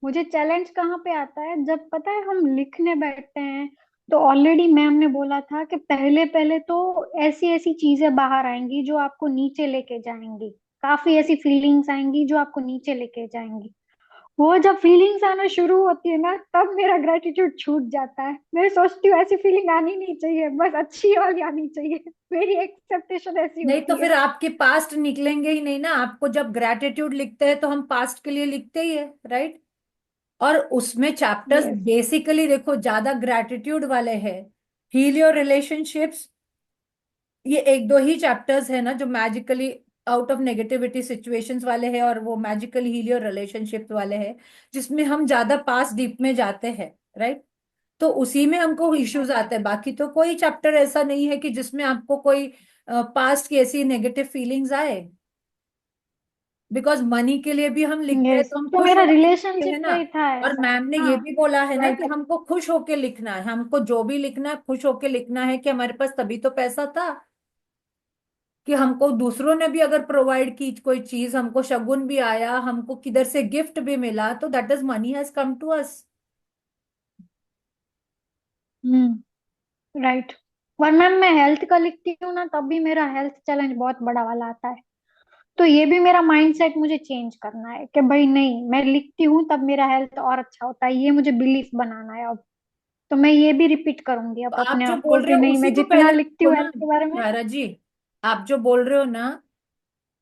C: मुझे चैलेंज कहाँ पे आता है, जब पता है हम लिखने बैठते हैं तो ऑलरेडी मैम ने बोला था कि पहले पहले तो ऐसी ऐसी चीजें बाहर आएंगी जो आपको नीचे लेके जाएंगी। काफी ऐसी फीलिंग्स आएंगी जो आपको नीचे लेके जाएंगी। वो जब फीलिंग्स आना शुरू होती है ना तब मेरा ग्रेटिट्यूड छूट जाता है। मैं सोचती हूँ ऐसी फीलिंग आनी नहीं चाहिए, बस अच्छी वाली आनी चाहिए। मेरी एक्सेप्टेशन ऐसी
A: नहीं तो
C: होती है।
A: फिर आपके पास्ट निकलेंगे ही नहीं ना। आपको जब ग्रेटिट्यूड लिखते हैं तो हम पास्ट के लिए लिखते ही है, राइट। और उसमें चैप्टर्स
C: यस।
A: बेसिकली देखो ज्यादा ग्रेटिट्यूड वाले हैं। हील योर रिलेशनशिप्स, ये एक दो ही चैप्टर्स है ना जो magically out of negativity situations वाले हैं, और वो मैजिकली हील योर रिलेशनशिप वाले हैं, जिसमें हम ज्यादा पास डीप में जाते हैं, राइट। तो उसी में हमको इश्यूज आते हैं। बाकी तो कोई चैप्टर ऐसा नहीं है कि जिसमें आपको कोई पास्ट की ऐसी नेगेटिव फीलिंग्स आए। बिकॉज मनी के लिए भी हम लिखते हैं
C: यस,
A: तो हम
C: तो
A: खुश
C: मेरा
A: होकर लिखते हैं
C: रिलेशनशिप
A: ना।
C: का ही था
A: और
C: ऐसा।
A: मैम ने
C: हाँ।
A: ये भी बोला है ना कि
C: राइट।
A: हमको खुश होके लिखना है। हमको जो भी लिखना है खुश होके लिखना है, कि हमारे पास तभी तो पैसा था। कि हमको दूसरों ने भी अगर प्रोवाइड की कोई चीज, हमको शगुन भी आया, हमको किधर से गिफ्ट भी मिला, तो that is money has come to us.
C: Right. और मैम मैं हेल्थ का लिखती हूँ ना तब भी मेरा हेल्थ चैलेंज बहुत बड़ा वाला आता है। तो ये भी मेरा माइंडसेट मुझे चेंज करना है कि भाई नहीं, मैं लिखती हूँ तब मेरा हेल्थ और अच्छा होता है, ये मुझे बिलीफ बनाना है अब। तो मैं ये भी रिपीट करूंगी
A: तो
C: अब
A: आप
C: अपने
A: जो
C: आप को
A: बोल रहे
C: कि
A: हो
C: नहीं,
A: उसी
C: मैं
A: को
C: जितना
A: पहले
C: लिखती
A: लिखो
C: हूँ
A: ना,
C: हेल्थ के बारे में।
A: धारा जी। आप जो बोल रहे हो ना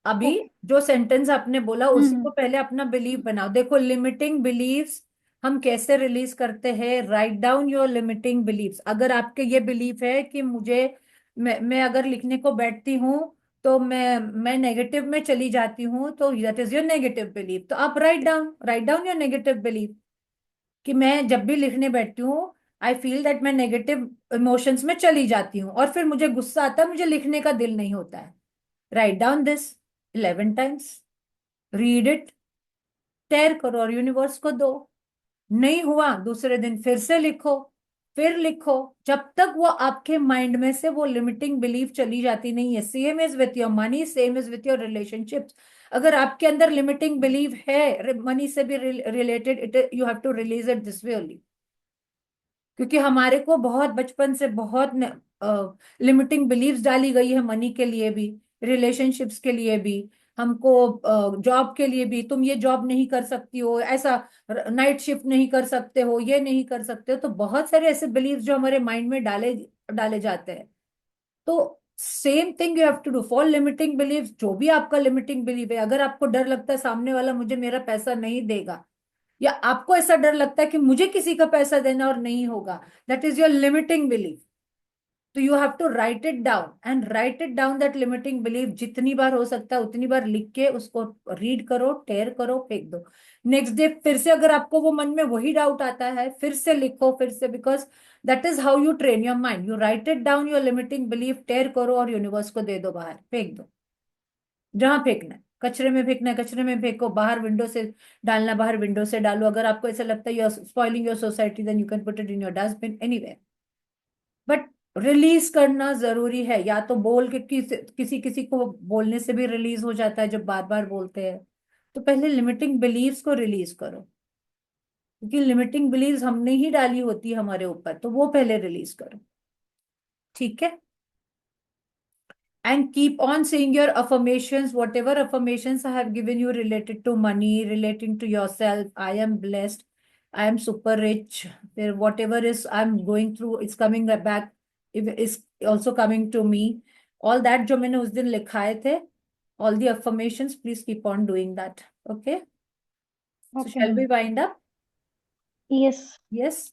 A: अभी,
C: ओके।
A: जो सेंटेंस आपने बोला उसी
C: हम्म।
A: को पहले अपना बिलीव बनाओ। देखो लिमिटिंग बिलीव्स हम कैसे रिलीज करते हैं। Write down your limiting beliefs. अगर आपके ये बिलीफ है कि मुझे, मैं अगर लिखने को बैठती हूँ तो मैं नेगेटिव में चली जाती हूँ, तो that is your negative belief. तो आप right down your negative belief, कि मैं जब भी लिखने बैठती हूँ आई फील दैट मैं नेगेटिव इमोशंस में चली जाती हूँ, और फिर मुझे गुस्सा आता है, मुझे लिखने का दिल नहीं होता है। Write down this 11 times, read it, tear करो और यूनिवर्स को दो। नहीं हुआ दूसरे दिन फिर से लिखो, फिर लिखो, जब तक वो आपके माइंड में से वो लिमिटिंग बिलीफ चली जाती नहीं है। Same is with your money, same is with your relationships. अगर आपके अंदर लिमिटिंग बिलीव है मनी से भी related, it you have to release it this way only. क्योंकि हमारे को बहुत बचपन से बहुत लिमिटिंग बिलीव्स डाली गई है, मनी के लिए भी, रिलेशनशिप्स के लिए भी, हमको जॉब के लिए भी। तुम ये जॉब नहीं कर सकती हो, ऐसा नाइट शिफ्ट नहीं कर सकते हो, ये नहीं कर सकते हो। तो बहुत सारे ऐसे बिलीव्स जो हमारे माइंड में डाले डाले जाते हैं। तो same thing you have to do for limiting beliefs. जो भी आपका लिमिटिंग बिलीव है, अगर आपको डर लगता है सामने वाला मुझे मेरा पैसा नहीं देगा, या आपको ऐसा डर लगता है कि मुझे किसी का पैसा देना और नहीं होगा, that is your limiting belief. तो you have to write it down and write it down, that limiting belief जितनी बार हो सकता है उतनी बार लिख के उसको रीड करो, टेयर करो, फेंक दो। नेक्स्ट डे फिर से अगर आपको वो मन में वही डाउट आता है, फिर से लिखो, फिर से। Because that is how you train your mind. You write it down your limiting belief, tear करो और यूनिवर्स को दे दो, बाहर फेंक दो। जहां फेंकना है, कचरे में फेंकना है कचरे में फेंको, बाहर विंडो से डालना बाहर विंडो से डालो। अगर आपको ऐसा लगता है you are spoiling your society, then you can put it in your dustbin, anywhere. But release करना जरूरी है। या तो बोल के किसी किसी को बोलने से भी रिलीज हो जाता है जब बार बार बोलते हैं। तो पहले लिमिटिंग बिलीव्स को रिलीज करो, क्योंकि लिमिटिंग बिलीव्स हमने ही डाली होती है हमारे ऊपर, तो वो पहले रिलीज करो। ठीक है। And keep on saying your affirmations, whatever affirmations I have given you related to money, relating to yourself. I am blessed, I am super rich. There, whatever is I'm going through, it's coming back, is also coming to me. All that जो मैंने उस दिन लिखाए थे, all the affirmations, please keep on doing that. Okay. So
C: okay
A: shall
C: ma'am.
A: we wind up?
C: Yes.
A: Yes.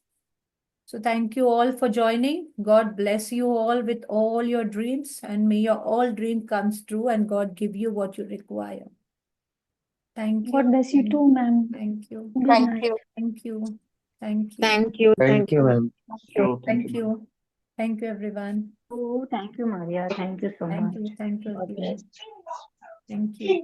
A: So thank you all for joining. God bless you all with all your dreams, and may your all dream comes true and God give you what you require. Thank you.
C: God bless you too, ma'am.
A: Thank you.
C: Good
B: Thank
C: night.
B: you.
A: Thank you. Thank you.
D: Thank you.
E: Thank you, ma'am.
A: Thank you. Thank you, everyone.
D: Oh, thank you, Maria. Thank you so
A: Thank
D: much.
A: you. Thank you,
D: God
A: everyone.
D: bless.
A: Thank you.